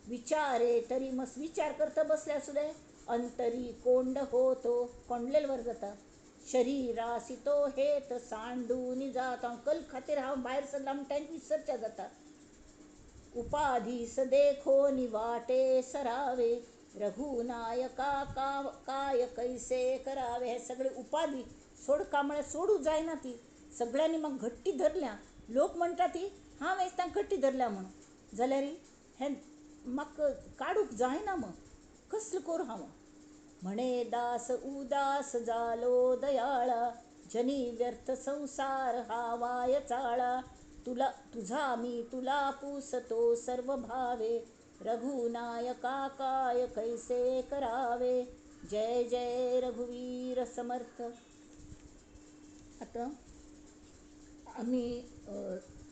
विचारे तरी मस विचार करता बसल्या सुद्धा अंतरी कोंड होतो, कोंडलेलवर जाता. शरीरासी तो हेत सांडून जाता, कल खातीर हांव भायर सरला म्हणटा विसरच्या जाता. उपाधीस देखो निवाटे सरावे, रघुनायका काय कैसे करावे. हे सगळे उपाधी सोड कांबळे सोडू जायना ती. सगळ्यांनी मग घट्टी धरल्या. लोक म्हणतात ती हां वेस तांक घट्टी धरल्या म्हणून, जाल्यार हे म्हाका काडूक जायना. मग कसलं कोर हांव. म्हणे दास उदास जालो दयाळा, जनी व्यर्थ संसार हा वाय चाळा. तुझा मी तुला पूसतो सर्व भावे, रघुनायका काय कैसे करावे. जय जय रघुवीर समर्थ. आता आम्ही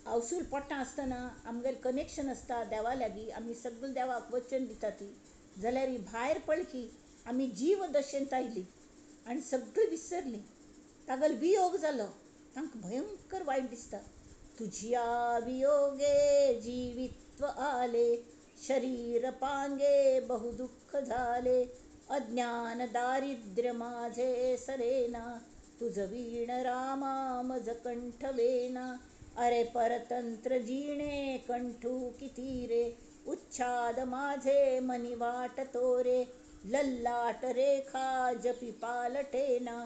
अवसूल पडटा आसतना आमगेर कनेक्शन आसता देवा लागीं. आमी सगळं देवाक वचन दिता ती. जाल्यार ही भायर पडली की आमी जीव दशेंत आयली आनी सगळीं विसरली. तागेलो वियोग जालो, तांकां भयंकर वायट दिसता. तुझिया वियोगे जीवित्व आले, शरीर पांगे बहु दुःख झाले. अज्ञान दारिद्र्य माझे सरेना, तुझ वीण रामा मज कंठ वेना. अरे परतंत्र जीणे कंठू किती रे, उच्छाद माझे मनी वाटतो रे. लल्लाट रेखा जपी पालटेना,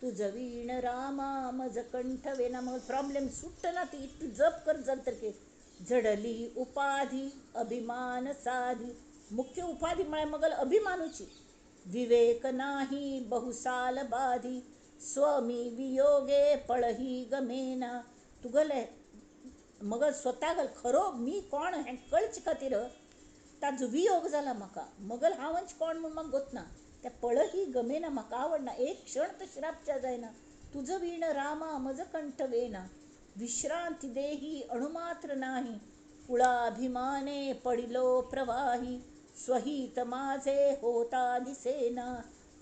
तुझ वीण रामा मज कंठ वेना. मग प्रॉब्लेम सुटना ती इतली जप कर जाल के. जडली उपाधी अभिमान साधी, मुख्य उपाधी म्हळ्यार मगल अभिमानूची. विवेक नाही बहुसाल बाधी, स्वमी वियोगे पळही गमेना. तुगले मग स्वतागल खरो मी कोण हें कळचे खातीर ताजो वियोग जाला म्हाका. मगल हांवच कोण म्हूण म्हाका गोतना. त्या पळही गमेना म्हाका आवडना. एक क्षण तशी रावच्या जायना. तुझं वीण रामा मज कंठ वेना. विश्रांती देही अणुमात्र नाही, कुळाभिमाने पडिलो प्रवाही. स्वहित माझे होता दिसेना,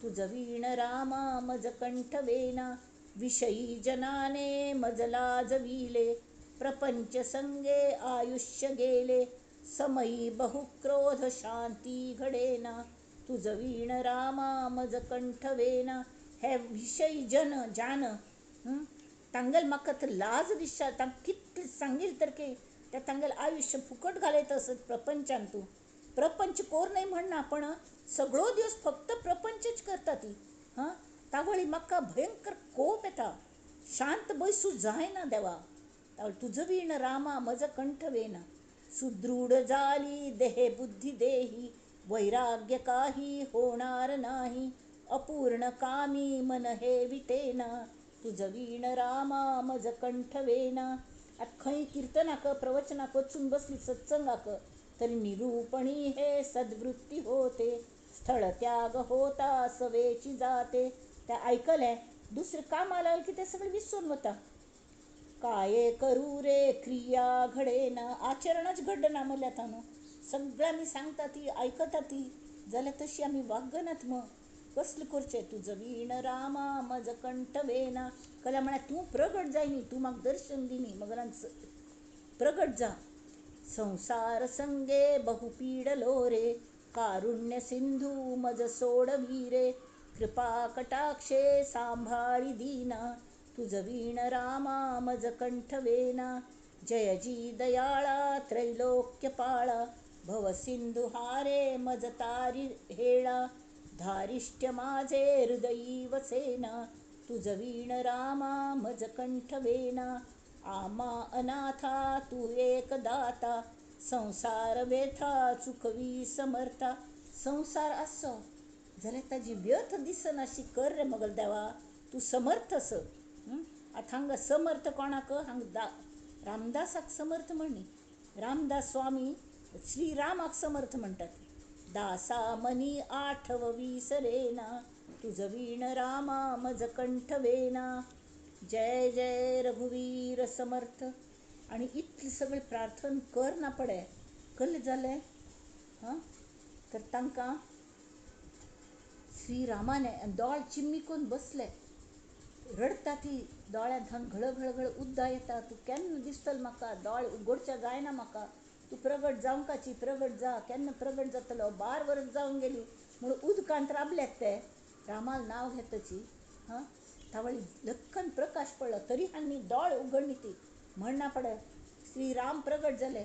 तुझ वीण रामा मज कंठ वेना. विषयी जनाने मज लाजविले, प्रपंच संगे आयुष्य गेले. समयी बहुक्रोध शांती घडेना, तुझ वीण रामा मज कंठ वेना. हे विषयी जान तांगेल म्हाका तर लाज दिसता. तांक कितले सांगील तर की त्या तांगेल आयुष्य फुकट घालयत असत प्रपंचान. तूं प्रपंच कोर नाही म्हणना, पण सगळो दिवस फक्त प्रपंचच करता ती. हां, तावळी म्हाका भयंकर कोप येता. शांत बसू जायना देवा. तुझं वीण रामा मज कंठ वेना. सुदृढ झाली देहे बुद्धी देही, वैराग्य काही होणार नाही. अपूर्ण कामी मन हे विटेना, तुझ वीण रामा मज कंठ वेना. आता खंय कीर्तनाक प्रवचनाक वचून बसली सत्संगाक तरी निरूपणी हे सद्वृत्ती होते. स्थळ त्याग होता सवेची जाते. त्या ऐकले दुसरे कामाला लागलं की ते सगळं विसरून होता. काय करू रे क्रिया घडेना, आचरणच घडना मल्यात न्हू. सगळ्यांनी सांगता ती ऐकता ती, जाल्यार तशी आमी वागनात. मग कसलें करचें. तुझं वीण रामा मज कंठ वेना. कल्या म्हळ्यार तूं प्रगट जाय न्ही, तूं म्हाका दर्शन दी न्ही. मग प्रगट जा. संसार संगे बहुपीडलो रे, कारुण्य सिंधू मज सोडवी रे. कृपा कटाक्षे सांभाळी दीना, तुझ वीण रामा मज कंठवेना. जय जी दयाळा त्रैलोक्य पाळा, भव सिंधू हारे मज तारी हेळा. धारिष्ट्य माझे हृदयी वसेना, तुझ वीण रामा मज कंठवेना. आमा अनाथा तू एक दाता, संसार व्यथा चुकवी समर्था. संसार असो जाल्यार ताजी व्यथ दिसन अशी कर रे मोगल देवा, तू समर्थस. आता हांगा समर्थ कोणाक, हांगा रामदासाक समर्थ म्हणनी. रामदास स्वामी श्रीरामाक समर्थ म्हणटात. दासा मनी आठव विसरेना, तुझ वीण रामा मज कंठवेना. जय जय रघुवीर समर्थ. आणि इतली सगळी प्रार्थना कर ना पडे कल जाले. तर तांकां श्रीरामाने दोळ चिम्मिकून बसले. रडता ती दोळ्यांत घळ उद्दा येता. तू केन्ना दिसतलो म्हाका, दोळ उगडचे जायना म्हाका. तू प्रगट जावंकाची, प्रगट जा. केन्ना प्रगट जातलो, 12 वर्स जावन गेली म्हणून उदकांत राबल्यात ते रामाल नांव घेतची. तावळी लख्खन प्रकाश पडलो तरी हांनी दोळ उगडली ती म्हणना पडे श्रीराम प्रगट जाले.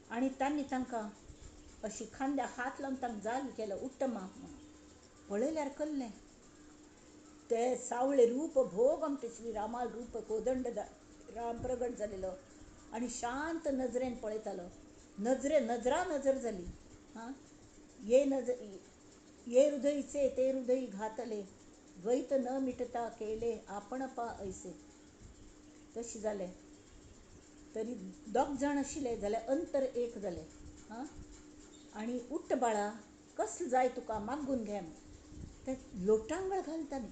आणि तांणी तांकां अशी खांद्या हात लावन तांकां जागी केलो, उठ्ठ म्हणून. पळयल्यार कल्लें ते सावळे रूप भोग आमचे श्रीरामाल रूप कोदंड राम प्रगट जालेलो. आणि शांत नजरेन पळयतालो. नजरा नजर जाली. ये हृदयीचे ते हृदयी घातले, द्वैत न मिटता केले आपण पा ऐसे. तशी जाले. तरी 2 जाण आशिल्ले जाल्यार अंतर एक जाले. आणि उठ्ठ बाळा, कसलं जाय तुका, मागून घे. ते लोटांगळ घालताली.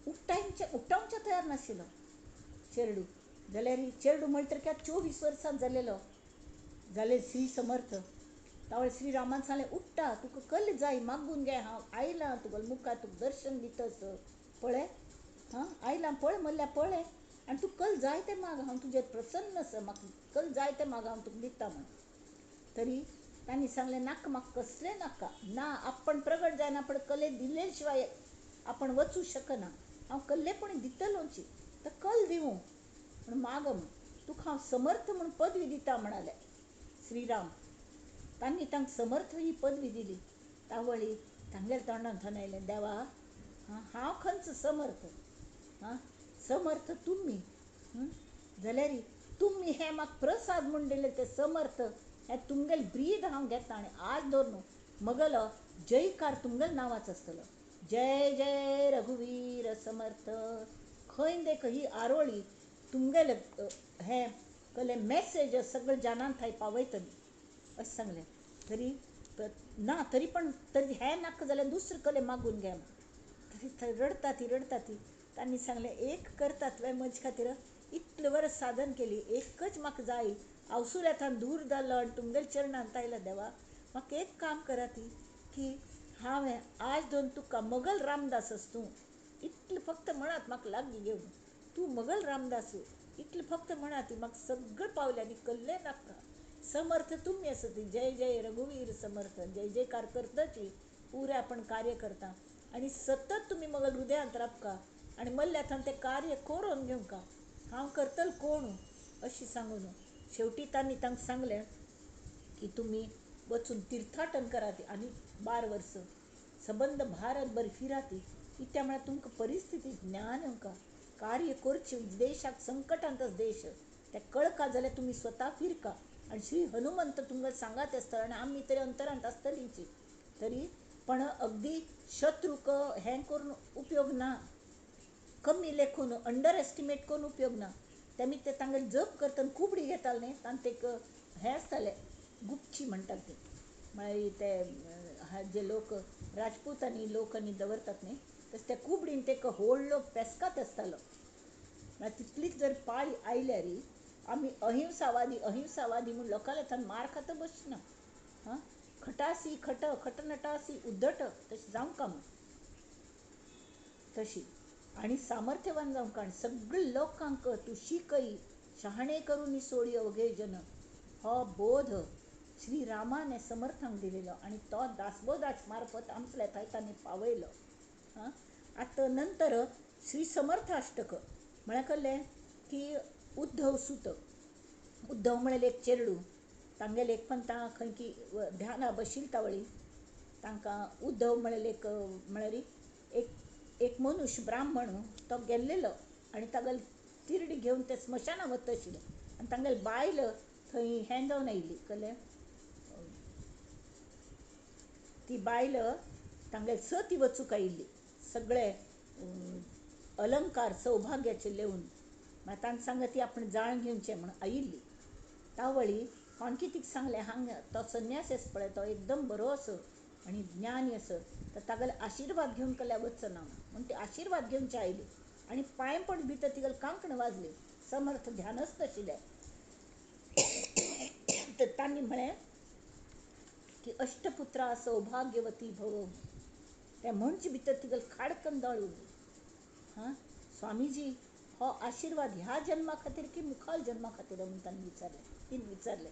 उठ्ठावचे तयार नाशिल्लो चेडू. जाल्यार चेडू म्हणटर क्या 24 वर्सांत जालेलो जाले श्री समर्थ. तावळे श्रीरामान सांगलें, उठ्ठा तुका कल्ल जाय, मागून घे. हांव आयलां तुगेल्या मुखार, तुका दर्शन दितस. पळय आयलां, पळय म्हणल्यार पळय. आनी तुका कल जाय तें माग, हांव तुजेर प्रसन्न आसा. म्हाका कल जाय तें माग, हांव तुका दिता म्हण. तरी तांणी सांगलें, नाका म्हाका कसलें नाका. ना, आपण प्रगट जायना पण कले दिले शिवाय आपण वचूं शकना. हांव कल्लेपणी दितलोची, तर कल दिवं म्हण माग म्हण. तुका हांव समर्थ म्हूण पदवी दिता म्हणाले श्रीराम. तांणी तांकां समर्थ ही पदवी दिली. तावळी तांगेल्या तोंडान थनयलें, देवा हांव खंयचो समर्थ. समर्थ तुमी. जाल्यार तुमी हें म्हाका प्रसाद म्हूण दिलें तें समर्थ, हें तुमगेलें ब्रीद हांव घेता. आनी आज धरून म्हगेलो जयकार तुमगेल्या नांवाचो आसतलो. जय जय रघुवीर समर्थ. खंय देख ही आरोळी तुमगेले हें कले मॅसेज सगळे जाणां थंय पावयतली अशें सांगलें. तरी हें नाका जाल्यार दुसरें कले मागून घे. तरी रडता ती. तांणी सांगलें, एक करता तुवें म्हजे खातीर इतलें वर्स साधन केली, एकच म्हाका जाय. अवसुल्यांतल्यान दूर जाल्लो आनी तुमगेल्या चरणांत आयला देवा. म्हाका एक काम करात की हांवें आज दोन तुका मोगल रामदास तूं इतलें फक्त म्हणात म्हाका लागीं घेवन. तूं मोगल रामदास इतलें फक्त म्हणात, म्हाका सगळें पावलें आनी कल्लें नाका. समर्थ तुमी आसा ती. जय जय रघुवीर समर्थ. जय जयकार करताची पुरे आपण कार्य करता. आणि सतत तुम्ही मोगल हृदयांत राबका. आणि मल्ल्यात तें कार्य करून घेवका. हांव करतल कोण अशी सांगून शेवटी तांणी तांकां सांगलें की तुमी वचून तीर्थाटन करात आनी 12 वर्स सबंद भारतभर फिरात. कित्या म्हळ्यार तुमकां परिस्थिती ज्ञान येवका. कार्य करचें देशाक संकटांतच देश तें कळका जाल्यार तुमी स्वता फिरका. आनी श्री हनुमंत तुमकां सांगात आसतलो. आनी आमी तरी अंतरांत आसतलींची. तरी पण अगदी शत्रूक हें करून उपयोग ना. कमी लेखून अंडर एस्टिमेट करून उपयोग ना. तेमी ते तांगेले जप करतना कुबडी घेताले न्ही, तांकां ते हें आसतालें गुपची म्हणटात ते. म्हळ्यार ते जे लोक राजपूत आनी लोक आनी दवरतात न्ही, तशें त्या कुबडीन ते व्हडलो पेस्कात आसतालो. म्हळ्यार तितलीच जर पाळी आयल्यार आमी अहिंसावादी म्हूण लोकांले थंय मार खाता बसना. खटासी खटनटासी उद्धट तशें जावंका म्हूण तशी. आणि सामर्थ्यवान जावंका. आनी सगळ्या लोकांक तूं शिकय, शहाणे करून सोडी अवघे जन. हो बोध श्रीरामाने समर्थांक दिलेलो आणि तो दासबोधाच मार्फत आमचल्या थायतांनी पावयलो. हां आता नंतर श्री समर्थ अष्टक म्हळ्यार कहलें की उद्धव सुत उद्धव म्हळें एक चेडूं तांगेले एक पंता खंय की ध्याना बशिलता वळी तांकां उद्धव म्हळें एक म्हळ्यार एक एक मनुश्य ब्राह्मण तो गेल्लेलो आनी तागेले तिरडी घेवन ते स्मशाना वता आशिल्ले आनी तांगेले बायल थंय हें जावन आयिल्ली कळ्ळें ती बायल तांगेले सती वचूंक आयिल्ली सगळे अलंकार सौभाग्याचे लेवन मागीर तांकां सांगलें ती आपण जाळ घेवचें म्हण आयिल्ली तावळी कोण कितें सांगलें हांगा तो संन्यासी आसा पळय तो एकदम बरो असो आनी ज्ञानी असो तर तागेले आशिर्वाद घेवन कल्या वचना म्हण ती आशिर्वाद घेवचे आयली आनी पांयपण भितर तिगेले कांकण वाजली समर्थ ध्यानस्त आशिल्ले तर तांणी म्हळें की अष्टपुत्रा सौभाग्यवती भव त्या म्हणचे भितर तिगेले खाडकन दोळ उरली. हां स्वामीजी हो आशिर्वाद ह्या जन्मा खातीर की मुखाल जन्मा खातीर म्हणून तांणी विचारलें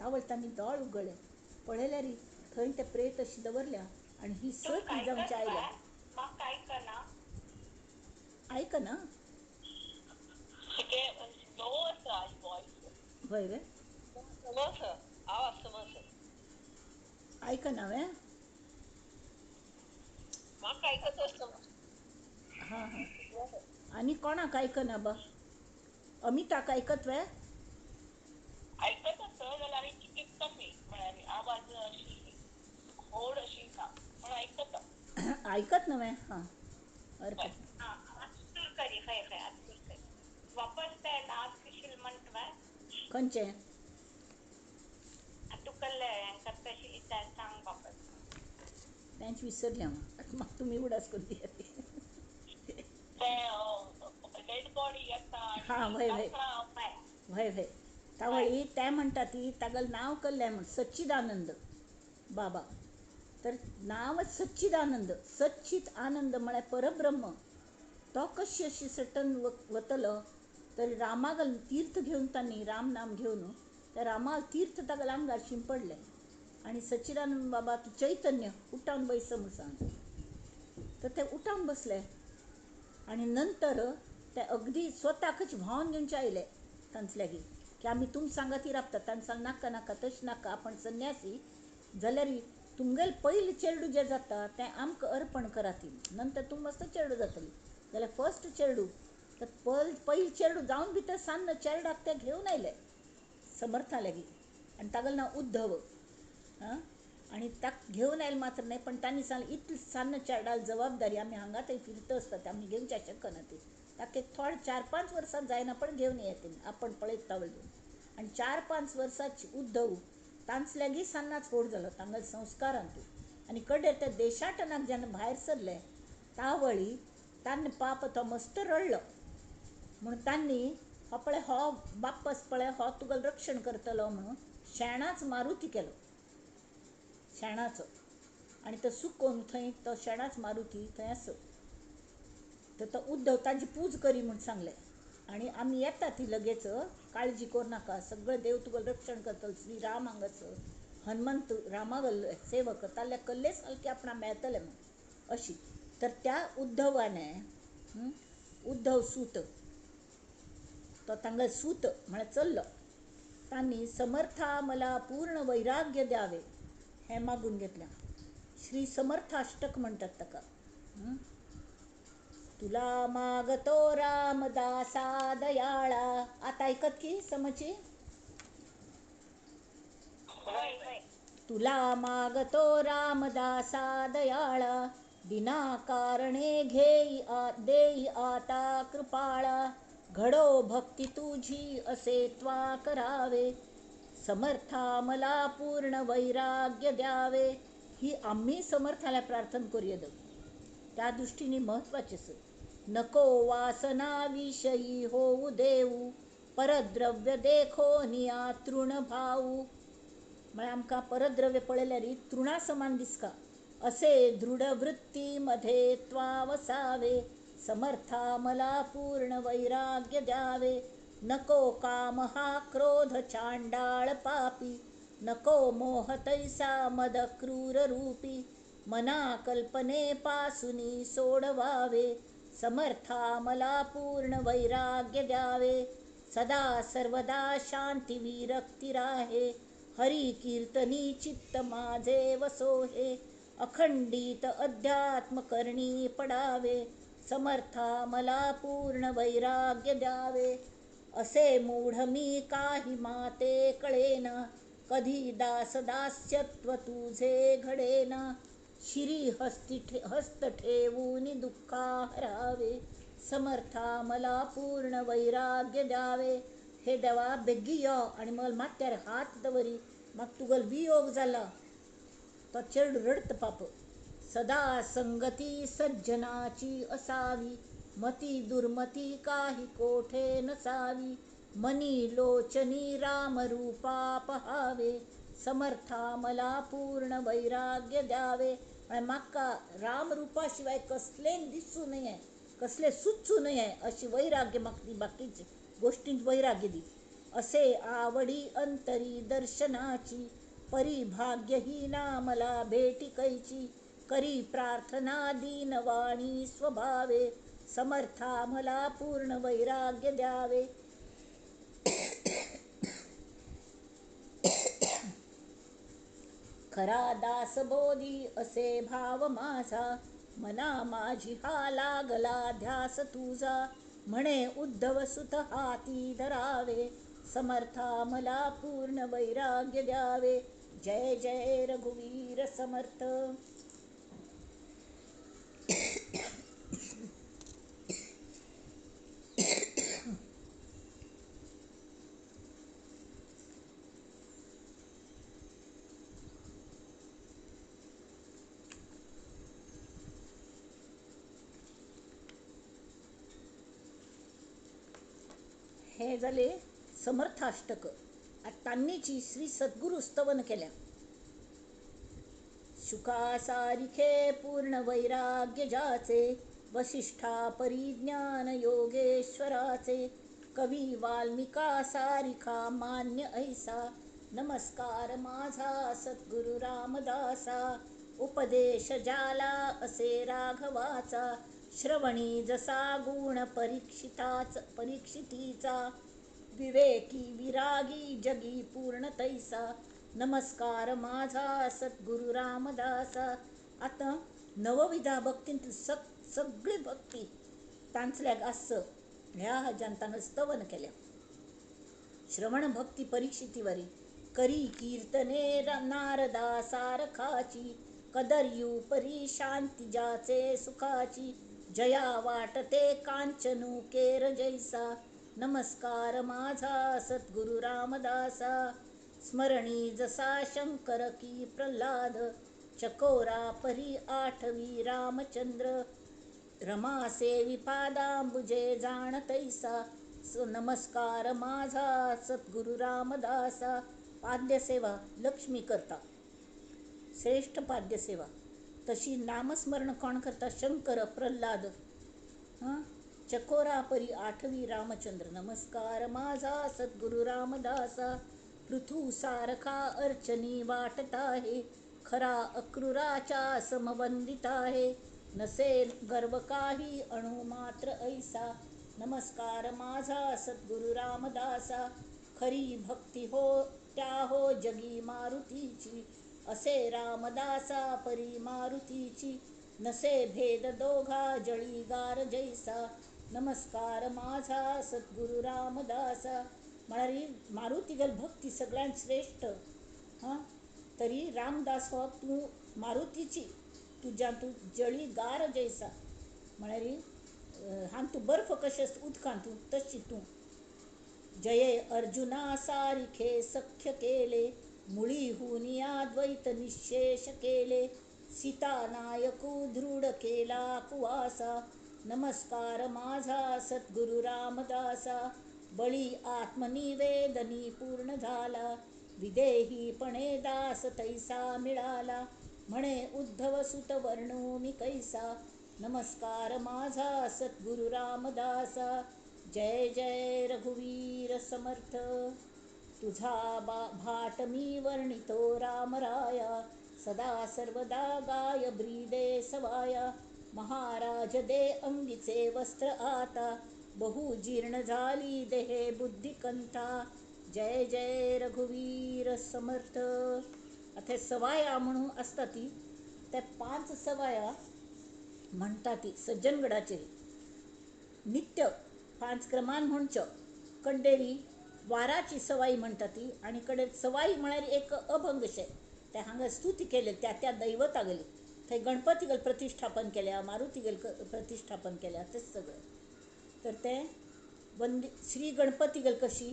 तावळ तांणी दोळ उगडलें पळयल्यार थंय ते प्रेत अशी दवरल्या आनी ही सती जावची आयल्या आयकना हय वे आयकना वे हां हां आनी कोणाक आयकना बा अमिताक आयकत वे आयकत न्हय हां हरकत खंयचें तेंच विसरलें हांव आतां म्हाका तुमी उडास करून दियात हां वय वय वय वय तावळी ते म्हणटा ती तागेलें नांव कल्लें म्हण सच्चिदानंद बाबा तर नांवच सच्चिदानंद सच्चित आनंद म्हळ्यार परब्रह्म तो कशी अशी सटन वतलो तर रामागल तीर्थ घेवन तांणी राम नाम घेवन त्या रामाल तीर्थ तागेल्या आंगार शिंपडलें आनी सच्चिदानंद बाबा तूं चैतन्य उठावन बैस म्हूण सांग तर ते उठावन बसले आनी नंतर ते अगदी स्वताकच व्हांवन घेवचे आयले तांचल्यागी की आमी तुम सांगाती राबता तांणी सांग नाका नाका तशें नाका आपण संन्यासी जाल्यार तुमगेलें पयलीं चेडूं जें जाता तें आमकां अर्पण कराती नंतर तुम मस्त चेडूं जातली जाल्यार फर्स्ट चेडूं तर पयलीं चेडूं जावन भितर सान्न चेरडाक ते घेवन आयले समर्था लागीं आनी तागेलें नांव उद्धव हां आनी ताका घेवन आयले मात्र न्हय पण तांणी सांगलें इतलें सान्न चेडाल जबाबदारी आमी हांगा थंय फिरता आसता ते आमी घेवच्या शकना ती ताका एक थोडे 4-5 वर्सां जायना पण घेवन येते आपण पळयत तावळ घेवन आनी 4-5 वर्सांची उद्धव तांचल्यागी सान्नाच व्हड जालो तांगेले संस्कारान तूं आनी कडेर ते देशाटनाक जेन्ना भायर सरले तावळी तांणी पाप तो मस्त रडलो म्हणून तांणी हो पळय हो बाप्पस पळय हो तुगेलें रक्षण करतलो म्हणून शेणाच मारुती केलो शेणाचो आनी तो सुकोवन थंय तो शेणाच मारुती थंय आसो तर तो उद्धव ताजी पूज करी म्हूण सांगलें आनी आमी येता ती लगेच काळजी करूं नाका सगळें देव तुगेलें रक्षण करतलो श्री राम हांगासर हनुमंत रामागल सेवक ताल्ल्या कल्ले सारके आपणा मेळटले म्हूण अशी तर त्या उद्धवाने उद्धव सूत तो तांगेलो सूत म्हळ्यार चल्लो तांणी समर्था मला पूर्ण वैराग्य द्यावे हें मागून घेतलें श्री समर्थाष्टक म्हणटात ताका तुला मागतो रामदासा दयाळा आता ऐकत की समची तुला मागतो रामदासा दयाळा विनाकारणे देई आता कृपाळा घडो भक्ती तुझी असे त्वा करावे समर्था मला पूर्ण वैराग्य द्यावे ही आम्ही समर्थाला प्रार्थना करूया त्या दृष्टीने महत्त्वाचे नको वासना विषयी होऊ देऊ परद्रव्य देखो निया तृण भाऊ म्हळ्यार आमकां परद्रव्य पळयल्यार तृणा समान दिसता असे दृढ वृत्तीमध्ये त्वा वसावे समर्था मला पूर्ण वैराग्य द्यावे नको काम हा क्रोध चांडाळ पापी, नको मोह तैसा मद क्रूर रूपी, मना कल्पनेपासूनी सोडवावे, समर्था मला पूर्ण वैराग्य द्यावे, सदा सर्वदा शांती विरक्ती राहे, हरी कीर्तनी चित्त माझे वसोहे, अखंडित अध्यात्म करणी पडावे, समर्था मला पूर्ण वैराग्य द्यावे, असे मूढ मी काही माते कळेना, कधी दास दास्यत्व तुझे घडेना, शिरी हस्त ठेवून दुःखा हरावे, समर्था मला पूर्ण वैराग्य द्यावे. हे देवा बेग्गी यो आणि मग मात्यार हात दवरी मग तुगल वियोग झाला तो चेड रडत पाप, सदा संगती सज्जनाची असावी, मती दुर्मती काही कोठे नसावी, मनी लोचनी रामरूपा पहावे, समर्था मला पूर्ण वैराग्य द्यावे. आणि माका रामरूपाशिवाय कसले दिसू नये, कसले सुचू नये अशी वैराग्य मागती, बाकीची गोष्टींत वैराग्य दी, असे आवडी अंतरी दर्शनाची, परिभाग्यहीना मला भेटी कैची, करी प्रार्थना दीनवाणी स्वभावे, समर्था मला पूर्ण वैराग्य द्यावे. खरा दासबोधी असे भाव माझा, मना माझी हा लागला ध्यास तुझा, म्हणे उद्धव सुत हाती धरावे, समर्था मला पूर्ण वैराग्य द्यावे. जय जय रघुवीर समर्थ. हे झाले समर्थाष्टक. तान्नीची श्री सद्गुरु स्तवन केल्या. शुकासारिखे पूर्ण वैराग्य जाचे, वसिष्ठा परिज्ञान योगेश्वराचे, कवी वाल्मिका सारिखा मान्य ऐसा, नमस्कार माझा सद्गुरु रामदासा, उपदेश जाला असे राघवाचा, श्रवणी जसा गुण परीक्षितीचा, विवेकी विरागी जगी पूर्ण तैसा, नमस्कार माझा सद्गुरु रामदासा. आता नवविधा भक्तींतील सगळी भक्ती तांचल्याक आस ह्या जनतानं स्तवन केल्या. श्रवण भक्ती परीक्षितीवरी, करी कीर्तने नारदा सारखाची, कदर्यू परी शांती जाचे सुखाची, जया वाटते कांचनू केर जैसा, नमस्कार माझा सद्गुरु रामदासा. स्मरणी जसा शंकर की प्रल्हाद, चकोरा परी आठवी रामचंद्र, रमा सेवी पादांबुजे जाण तैसा, नमस्कार माझा सद्गुरु रामदासा. पाद्यसेवा लक्ष्मी करता, श्रेष्ठ पाद्यसेवा तशी नामस्मरण कोण करता? शंकर, प्रल्हाद, चकोरा परी आठवी रामचंद्र, नमस्कार माझा सद्गुरु रामदासा. पृथू सारखा अर्चनी वाटत आहे, खरा अक्रूराच्या समवंदित आहे, नसे गर्व काही अणु मात्र ऐसा, नमस्कार माझा सद्गुरु रामदासा. खरी भक्ती हो त्या हो जगी मारुतीची, असे रामदासा परी मारुतीची, नसे भेद दोघा जळी गार जैसा, नमस्कार माझा सद्गुरु रामदासा. म्हणारी मारुतीगल भक्ती सगळ्यात श्रेष्ठ. तरी रामदास हो तू मारुतीची, तुझ्या तू जळी गार जैसा. म्हणारी हां तू बर्फ कशेस उदकां तू तशी तू. जये अर्जुना सारिखे सख्य केले, मुळी हुनिया द्वैत निशेष केले, सीता नायकू दृढ केला कुवासा, नमस्कार माझा सद्गुरु रामदासा. बळी आत्मनिवेदनी पूर्ण झाला, विदेहीपणे दास तैसा मिळाला, म्हणे उद्धव सुत वर्णू मी कैसा, नमस्कार माझा सद्गुरु रामदासा. जय जय रघुवीर समर्थ. तुझा भाट मी वर्णितो रामराया, सदा सर्वदा गाय ब्रीदे सवाया. महाराज दे अंगीचे वस्त्र आता, बहु जीर्ण झाली देहे बुद्धिकंठा. जय जय रघुवीर समर्थ. आता सवाया म्हणून असता ती त्या 5 सवाया म्हणता ती सज्जनगडाचे नित्य 5 क्रमान म्हणचं. कंडेरी वाराची सवाई म्हणता ती, आणि कडे सवाई म्हणारी एक अभंग शे त्या हांगा स्तुती केले त्या त्या दैवता गेली. थंय गणपती गल प्रतिष्ठापन केल्या, मारुती गल प्रतिष्ठापन केल्या, तेच सगळं. तर ते श्री गणपती गल कशी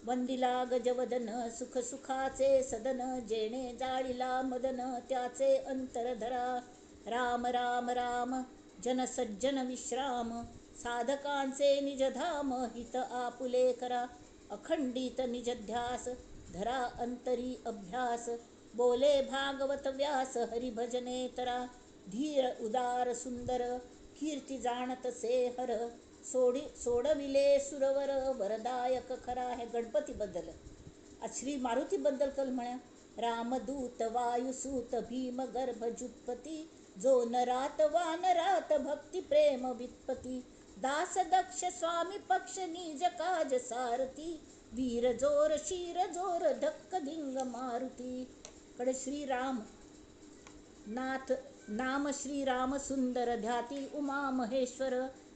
वंदिला गजवदन, सुख सुखाचे सदन, जेणे जाळीला मदन, त्याचे अंतरधरा. राम राम राम जन सज्जन विश्राम, साधकांचे निजधाम, हित आपुले करा. अखंडित निजध्यास धरा अंतरी अभ्यास, बोले भागवत व्यास हरिभजने तरा. धीर उदार सुंदर कीर्ती जाणत से हर, सोडविले सुरवर वरदायक खरा. हे गणपतीबद्दल. आज श्री मारुतीबद्दल कल म्हणा. रामदूत वायुसूत भीम गर्भ जुत्पती, जो नरात वानरात भक्ती प्रेम वित्पती. दास दक्ष स्वामी पक्ष निज काज सारथी, वीर जोर शीर जोर धक्क धिंग मारुती. कडे श्रीराम नाथ नाम श्रीराम सुंदर, ध्याती उमा महेश्वर.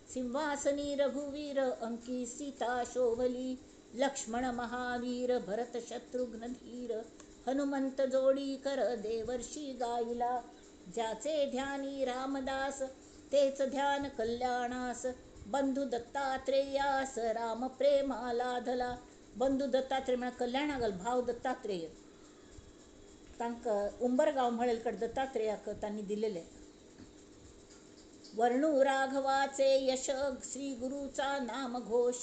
सिंहासनी रघुवीर अंकी सीता शोभली, लक्ष्मण महावीर भरत शत्रुघ्न धीर. हनुमंत जोडी कर देवर्षी गाईला, ज्याचे ध्यानी रामदास तेच ध्यान कल्याणास. बंधू दत्तात्रेयास राम प्रेमा लाधला. बंधू दत्तात्रेय म्हणा कल्याणागल भाव दत्तात्रेय तांकां उंबरगाव म्हणेलकडे दत्तात्रेयाक त्यांनी दिलेले. वर्णू राघवाचे यश श्री गुरुचा नाम घोष,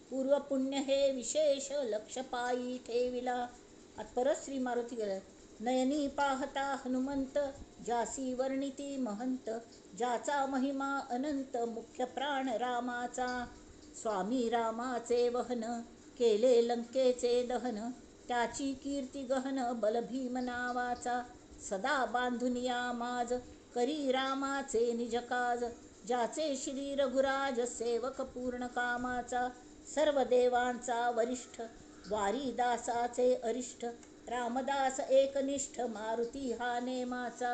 पूर्व पुण्य हे विशेष लक्ष पायी ठेविला. आता परत श्री मारुती गेले. नयनी पाहता हनुमंत, जासी वर्णिती महंत, ज्याचा महिमा अनंत, मुख्य प्राण रामाचा. स्वामी रामाचे वहन, केले लंकेचे दहन, त्याची कीर्ती गहन, बलभीम नावाचा. सदा बांधून या माज, करी रामाचे निज काज, ज्याचे श्री रघुराज सेवक पूर्ण कामाचा. सर्व देवांचा वरिष्ठ, वारी दासाचे अरिष्ठ, रामदास एकनिष्ठ, मारुती हा नेमाचा.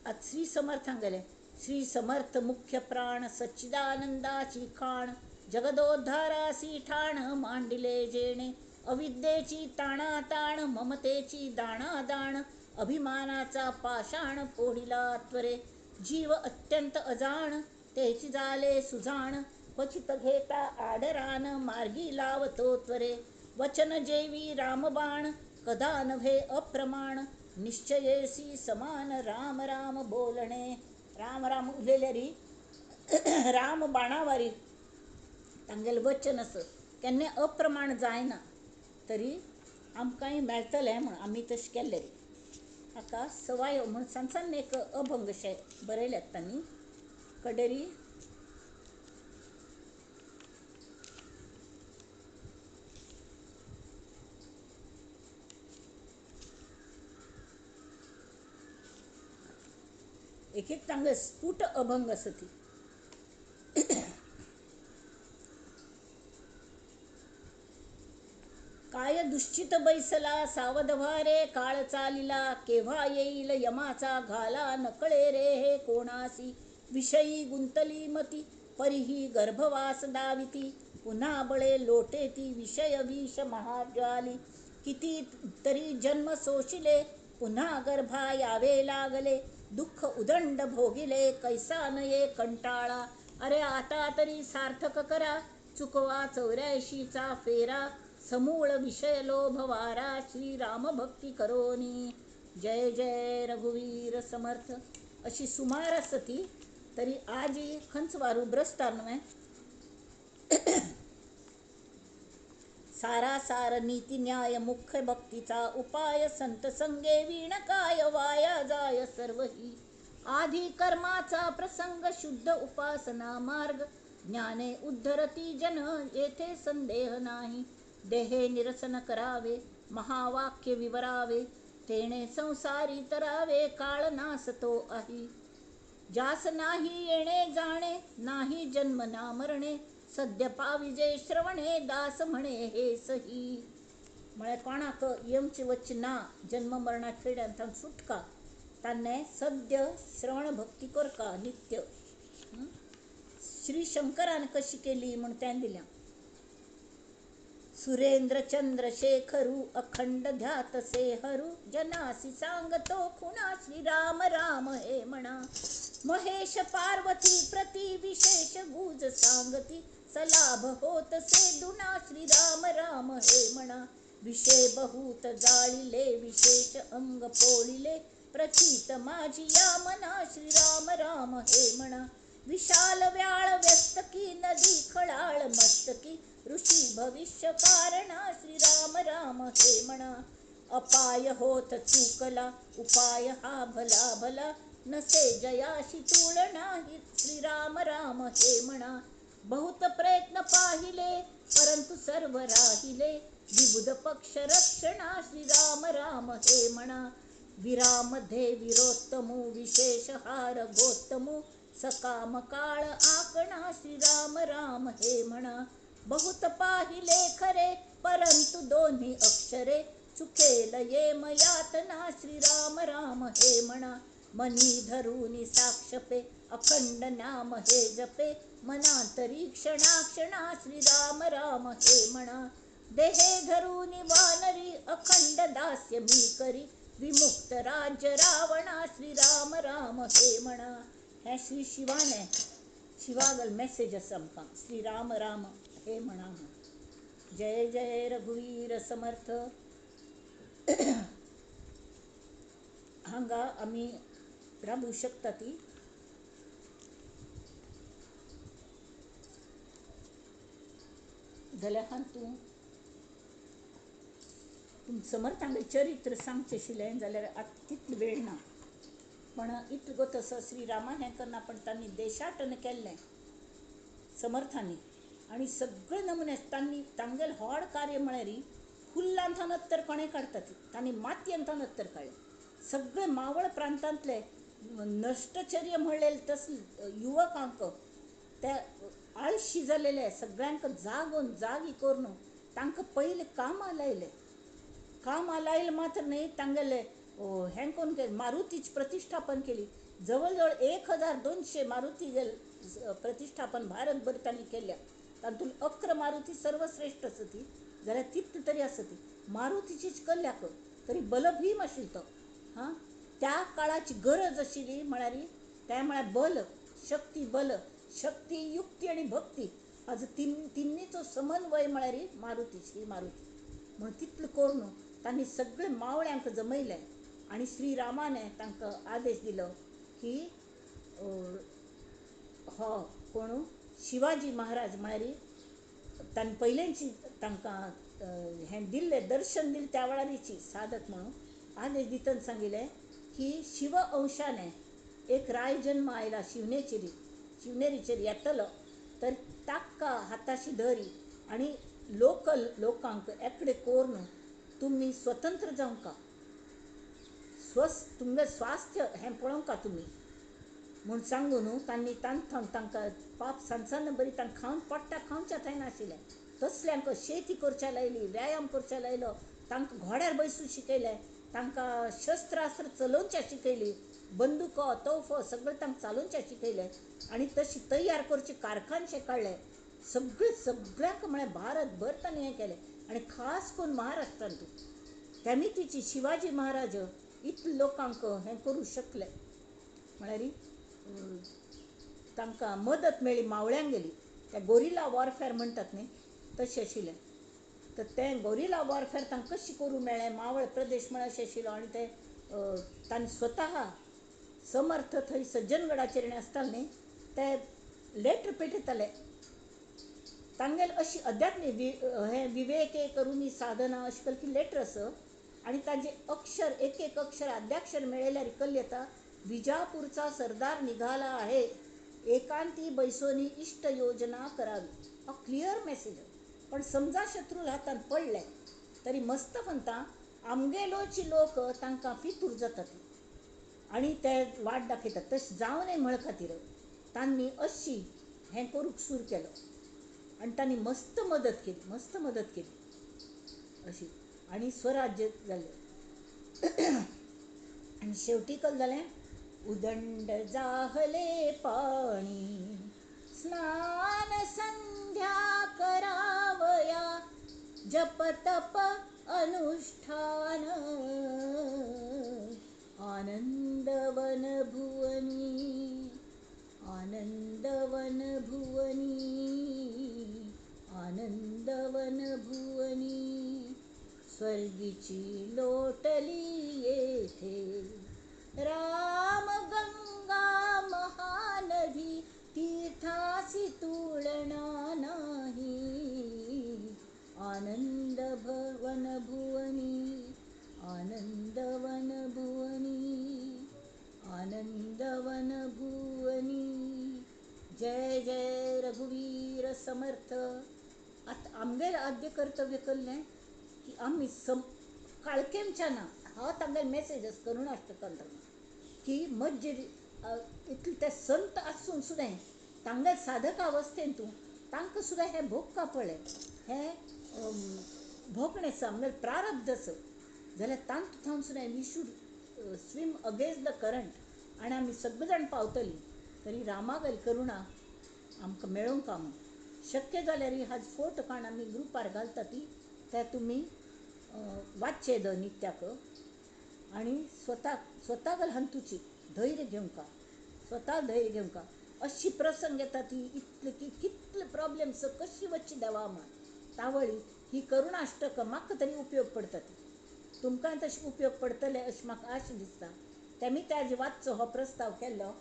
आज श्री समर्थांगले. श्री समर्थ मुख्य प्राण, सच्चिदानंदाची खाण, जगदोद्धारासी ठाण, मांडिले जेणे. अविद्येची ताणाताण, ममतेची दाणादाण, अभिमानाचा पाषाण फोडिला त्वरे. जीव अत्यंत अजाण, तेची झाले सुजाण, क्वचित घेता आदरान, मार्गी लावतो त्वरे. वचन जेवी रामबाण, कदा नव्हे अप्रमाण, निश्चयेसी समान, राम राम बोलणे. राम राम उलेल्यारी राम बाणावारी तांगेल वचन असं केन्ने अप्रमाण जायना, तरी आमकांय मेळटलें म्हण आमी तशें केल्लें. हाका सवाय म्हण सांसान एक अभंग शे बरयल्यात तांणी. कडेरी एक एक तांगे स्फुट अभंग असं ती. काय दुश्चित बैसला सावध व्हारे, काळ चालिला केव्हा येईल यमाचा घाला. नकळे रे हे कोणासी, विषयी गुंतली मती, परिही गर्भवास दाविती. पुन्हा बळे लोटे ती, विषय विष महाज्वाली. किती तरी जन्म सोशिले, पुन्हा गर्भा यावे लागले. दुःख उदंड भोगिले, कैसा नये कंटाळा. अरे आता तरी सार्थक करा, चुकवा 84चा फेरा. समूळ विषय लोभ वारा, श्रीराम भक्ती करोनी. जय जय रघुवीर समर्थ. अशी सुमार असती, तरी आज खंच वारू भ्रष्टार न्हय. सारासार नीती न्याय, मुख्य भक्तीचा उपाय. संत संगे वीण काय, वाया जाय सर्वही. आधी कर्माचा प्रसंग, शुद्ध उपासना मार्ग. ज्ञाने उद्धरती जन येथे संदेह नाही. देहे निरसन करावे महावाक्य विवरावे, तेणे संसारी तरावे काळ नासतो आहे. जास नाही येणे जाणे नाही जन्म ना मरणे, सद्य पाविजे श्रवणे दास म्हणे हे सही. म्हळे कोणाक यमची वच्ची ना जन्म मरणा खेड्यांत सुटका तान्ने सद्य श्रवण भक्ती करका नित्य. श्री शंकरान कशी केली म्हणून त्यान दिल्या. सुरेंद्र चंद्रशेखरू अखंड ध्यात से हरू, जनासी सांगतो खुणा श्रीराम राम हे म्हणा. महेश पार्वती प्रति विशेष गुज सांगती, सलाभ होत से दुना श्रीराम राम हे म्हणा. विषय बहुत जाळिले विशेष अंग पोळिले, प्रचित माझी या मना श्रीराम राम हे म्हणा. विशाल व्याळ व्यस्तकी नदी खळाळ मस्तकी, ऋषी भविष्य कारणा श्रीराम राम हे म्हणा. अपाय होत चुकला उपाय हा भला भला, नसे जयाशी तुलना श्रीराम राम हे म्हणा. बहुत प्रयत्न पाहिले परंतु सर्व राहिले, विबुध पक्ष रक्षणा श्रीराम राम हे म्हणा. वीरामध्ये वीरोत्तमू विशेष हार गोत्तमू, सकाम काळ आकणा श्रीराम राम हे म्हणा. बहुत पाहिले खरे परंतु दोन्ही अक्षरे, चुकेल ये मयातना श्रीराम राम हे म्हणा. मनी धरुनी साक्षपे अखंड नाम हे जपे, मनांतरी क्षणा क्षणा श्रीराम राम हे म्हणा. देहे धरुनी वानरी अखंड दास्य मी करी, विमुक्त राज्य रावणा श्रीराम राम हे म्हणा. हे श्री शिवाने शिवागल मेसेज आमकां श्रीराम राम हे म्हणा. जय जय रघुवीर समर्थ. हांगा आमी राबू शकता ती जाल्यार हातूंत समर्थांगे चरित्र सांगचें आशिल्लें जाल्यार आतां तितलो वेळ ना. पण इतलो गो तसो श्रीरामान हें करना, पण तांणी देशाटन केल्लें समर्थांनी आनी सगळे नमुने तांगेलें व्हड कार्य म्हळ्यार फुल्लांत नत्तर कोणें काडटात तांणी मातयेंत नत्तर काडलें. सगळे मावळ प्रांतांतले नश्टचर्य म्हणलेले तसले युवकांक ते आळशी जालेले सगळ्यांक जागोवन जागी करून तांकां पयलीं कामां लायलें. कामां लायलें मात्र न्ही, तांगेले हें कोन्न केलें मारुतीची प्रतिश्ठापन केली. जवळ जवळ 1200 मारुती प्रतिश्ठापन भारतभर तांणी केल्या. तातूंत 11 मारुती सर्वश्रेष्ठ आसती जाल्यार तितली तरी आसती मारुतीचीच कल्ल्याक तरी बलभीम आशिल्लो तो. त्या काळाची गरज आशिल्ली म्हळ्यार तें म्हळ्यार बल शक्ती युक्ती आनी भक्ती हाजो तिन्नीचो समन्वय म्हळ्यार मारुती म्हणून तितलो करून तांणी सगळे मावळ्यांक जमयलें. आनी श्रीरामाने तांकां आदेश दिलो की हो कोण शिवाजी महाराज म्हळ्यार तांणी पयलेंची तांकां हें दिल्लें दर्शन दिलें त्या वेळारीची साधक म्हणून आदेश दितना सांगिल्लें की शिव अंशाने एक राय जन्म आयला शिवनेरीचेर येतलो तर ताका हाताशी धरी आनी लोकांक एकडे करून तुमी स्वतंत्र जावंका तुमगे स्वास्थ्य हें पळोवंका तुमी म्हूण सांगून तांणी तांकां पाप सांसान बरी तांकां खावन पडटा खावच्या थंय नाशिल्लें. तसल्यांक शेती करच्या लायली, व्यायाम करच्या लायलो, तांकां घोड्यार बसून शिकयलें, तांकां शस्त्रास्त्र चलोवच्या शिकयली, बंदुको तोफो सगळें तांकां चालोवच्या शिकयलें आनी तशी तयार करचे कारखानशे काडले. सगळ्यांक म्हळ्यार भारतभर तांणी हें केलें आनी खास करून महाराष्ट्रांत तेमी तिची शिवाजी महाराज इतले लोकांक हें करूं शकले म्हळ्यार तांकां मदत मेळ्ळी मावळ्यांक गेली. ते गोरिला वॉरफेअर म्हणटात न्ही तशें आशिल्लें. तर तें गोरिला वॉरफेअर तांकां कशी करूं मेळ्ळें मावळ प्रदेश म्हळ्यार अशें आशिल्लो आनी ते तांणी स्वता समर्थ थंय सज्जनगडाचेर आसताले न्ही ते लेटर पेटयताले. तांगेल अशी अध्यात्मीक हें विवेके करुनी साधना अशें केलें की लेटर आसा आनी ताजे अक्षर एक अक्षर आद्याक्षर मेळयल्यार कळटा विजापूरचा सरदार निघाला आहे एकांती बैसोनी इष्ट योजना करावी. हा क्लिअर मेसेज आहे. पण समजा शत्रू हातान पडले तरी मस्त म्हणता आमगेलोची लोक तांकां फितूर जातात आणि ते वाट दाखयतात. तशें जावं नये म्हळ खातीर तांणी अशी हें करूंक सुरू केलो आणि तांणी मस्त मदत केली अशी आणि स्वराज्य जालें. आणि शेवटी कल जालें उदंड जाहले पाणी स्नान संध्या करावया जप तप अनुष्ठान आनंदवन भुवनी आनंदवन भुवनी आनंदवन भुवनी स्वर्गीची लोटली येथे राम गंगा महानदी तीर्थासी तुलना नाही आनंद भवन भुवनी आनंदवन भुवनी आनंदवन भुवनी. जय जय रघुवीर समर्थ. आता आमगेर आद्य कर्तव्य केल्लें की आमी काळकेमच्या ना हा तांगेल मेसेजस करुणाष्टकांत की मज्जे इतले ते संत आसून सुद्दां तांगेल साधक अवस्थेन तूं तांकां सुद्दां हें भोगता पळय हें भोगणें आमगेलें प्रारब्ध जाल्यार तांकां थावन सुद्दां we should swim against the current आनी आमी सगळे जाण पावतलीं तरी रामागेल करुणा आमकां मेळोवंक आम शक्य जाल्यार ही हाज फोटो काण आमी ग्रुपार घालता ती ते तुमी वाचचे द नित्याक आणि स्वता हंतुची धैर्य घेवंका स्वता धैर्य घेवंका अशी प्रसंग येता ती इतले की कितले प्रॉब्लेम्स कशी वच्ची देवा म्हण तावळी ही करुणाष्टक म्हाका तरी उपयोग पडटा ती तुमकां तशी उपयोग पडटले अशी म्हाका आश दिसता. तेमी ताजे वाचचो हो प्रस्ताव केल्लो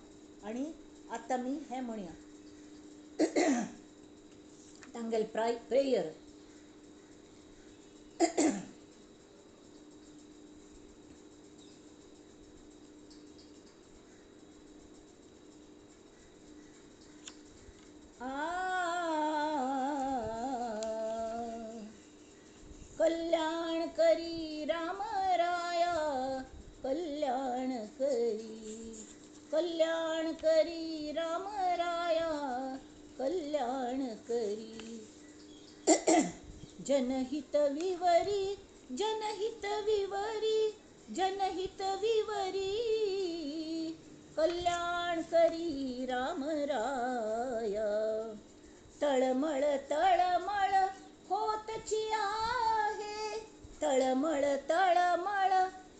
आणि आतां मी हें म्हणया तांगेल प्रेयर. कल्याण करी राम राया कल्याण करी राम राया कल्याण करी जनहित विवरी जनहित विवरी जनहित विवरी कल्याण करी राम राया तळमळ तळमळ होतची आहे तळमळ तळमळ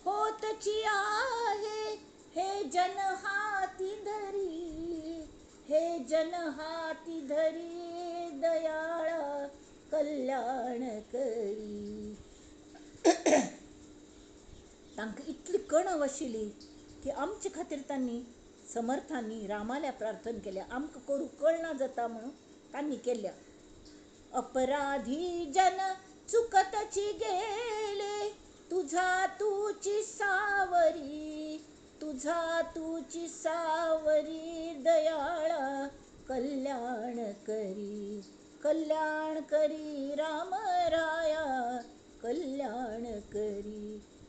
होतची आहे हे जन हाती धरी हे जन हाती धरी दयाळा कल्याण करी. तांकां इतली कणव आशिल्ली की आमचे खातीर तांणी समर्थांनी रामाल्या प्रार्थना केल्या आमकां करूंक कळना जाता म्हणून तांणी केल्या. अपराधी जन चुकतची गेले तुझा तूची सावरी तुझा तूची सावरी दयाळा कल्याण करी राम राया कल्याण करी.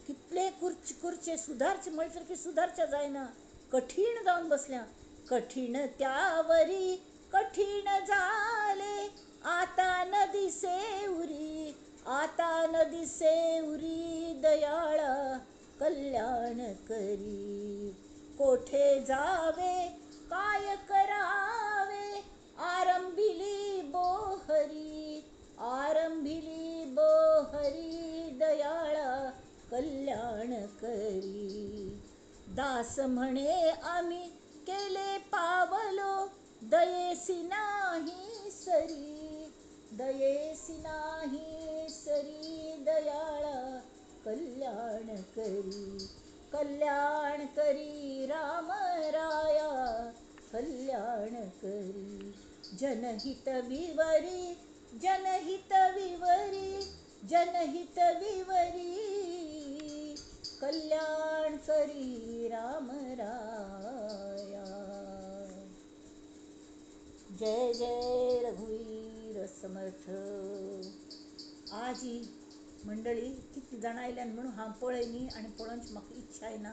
कितले कुर्चे सुधारचे म्हणसर की सुधारच्या जायना कठीण जावन बसल्या कठीण त्यावरी कठीण झाले आता न दिसे उरी दयाळा कल्याण करी. कोठे जावे काय करावे आरंभिली बोहरी दयाळा कल्याण करी. दास म्हणे आम्ही केले पावलो दयेसी नाही सरी दयाळा कल्याण करी राम राया कल्याण करी. जनहित विवरी कल्याण करी राम राया. जय जय रघुवीर समर्थ. आज ही मंडळी किती जाण आयल्यान म्हणून हांव पळयनी आनी पळोवनची म्हाका इच्छा येना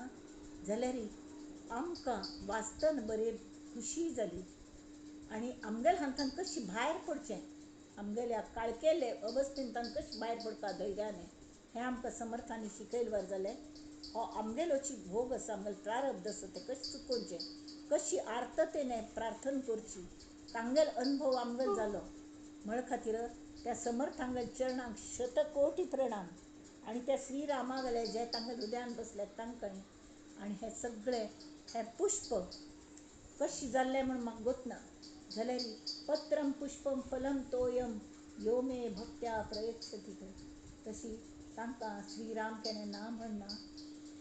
जाल्यार आमकां वाचतना बरी खुशी जाली आनी आमगेल्या हातान कशी भायर पडचें, आमगेल्या काळकेले अवस्थेंतल्यान कशें भायर पडपा धैर्यान हें आमकां समर्थांनी शिकयलें बरें जालें. हो आमगेलोची भोग आसा, आमगेलो प्रारब्ध आसा तें कशें चुकोवचें, कशी आर्ततेन प्रार्थना करची, तांगेलो अनुभव आमगेलो जालो म्हण खातीर त्या समर्थांगेल्या चरणांक शतकोटी प्रणाम. आनी त्या श्रीरामागेले जे तांगेल्या हृदयान बसले तांकां आनी हे सगळे हे पुष्प कशी जाल्ले म्हण म्हाका गोतना जाल्यार पत्रम पुष्पम फलम तोयम यो मे भक्त्या प्रयच्छति तशी तांकां श्रीराम केलें ना म्हणना.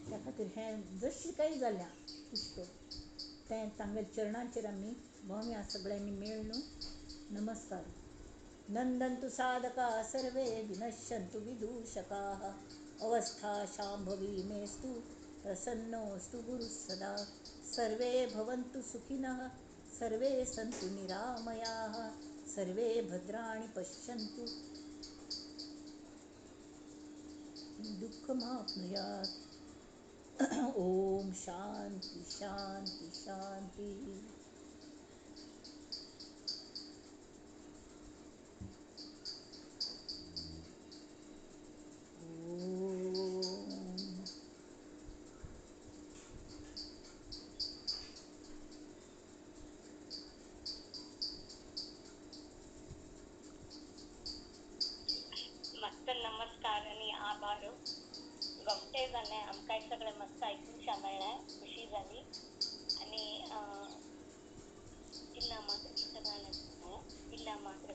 त्या खातीर हें जशी काही जाल्या पुष्प तें तांगेल्या चरणांचेर आमी भोंवया सगळ्यांनी मेळून. नमस्कार. नंदन्तु साधका सर्वे विनश्यन्तु विदूषकाः अवस्था शाम्भवी मेस्तु प्रसन्नोऽस्तु गुरुः सदा. सर्वे भवन्तु सुखिनः सर्वे सन्तु निरामयाः सर्वे भद्राणि पश्यन्तु दुःखमाप्नुयात्. ओम शांति शांति शांति. मस्त नमस्कार आणि आभार. गमते जालें आमकां सगळें मस्त आयकूंक मेळ्ळें, खुशी जाली. आनी जिल्हा मात्र जिल्हा मात्र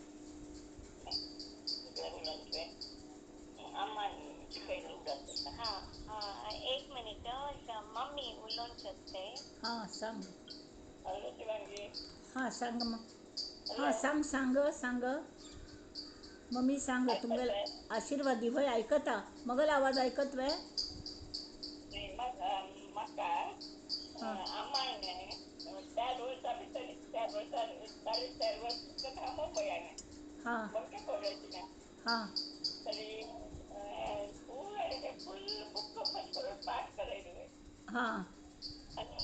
एक मिनिट मम्मी उलोवंक शकते. हां सांग. हां सांग मग. हां सांग सांग सांग मम्मी सांग. तुमगेलो आशीर्वाद दी वय आयकता. मगेलो आवाज आयकत वे. म्हाका आम्माने त्या वर्सा भितर त्या वर्सा मुंबय आले हां बंके कॉलेजीन हां तरी फुल बुक कंप्लीट करून पास करायले हां आणि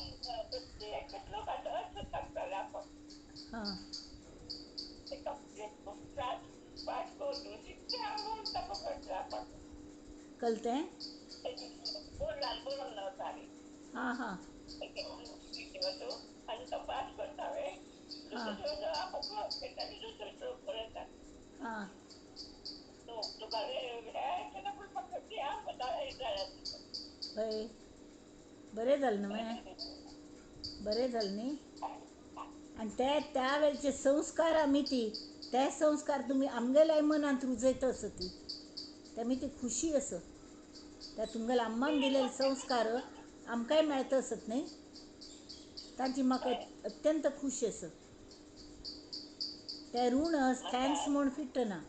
एकच लोकांचं अर्थ सांगताले आपण हां ते कंप्लीट बुक पास करून तिथे आवडून पकडलं आपण कळतें. बोलून नव्हताले. हां हां आणि तपास करतावे हां दुसरं आपण दुसरं पर्यंत हां तुका वेळ पण फक्त हय बरें जालें न्हय. बरें जालें न्ही. आनी त्या वेळचे संस्कार आमी ते संस्कार तुमी आमगेल्याय मनांत रुजयता आसत तेमी ती खुशी आसा. त्या तुमगेल्या अम्मान दिलेले संस्कार आमकांय मेळटा आसत न्ही. ताची म्हाका अत्यंत खुशी आसा. ते ऋण थँक्स म्हूण फिट्ट ना.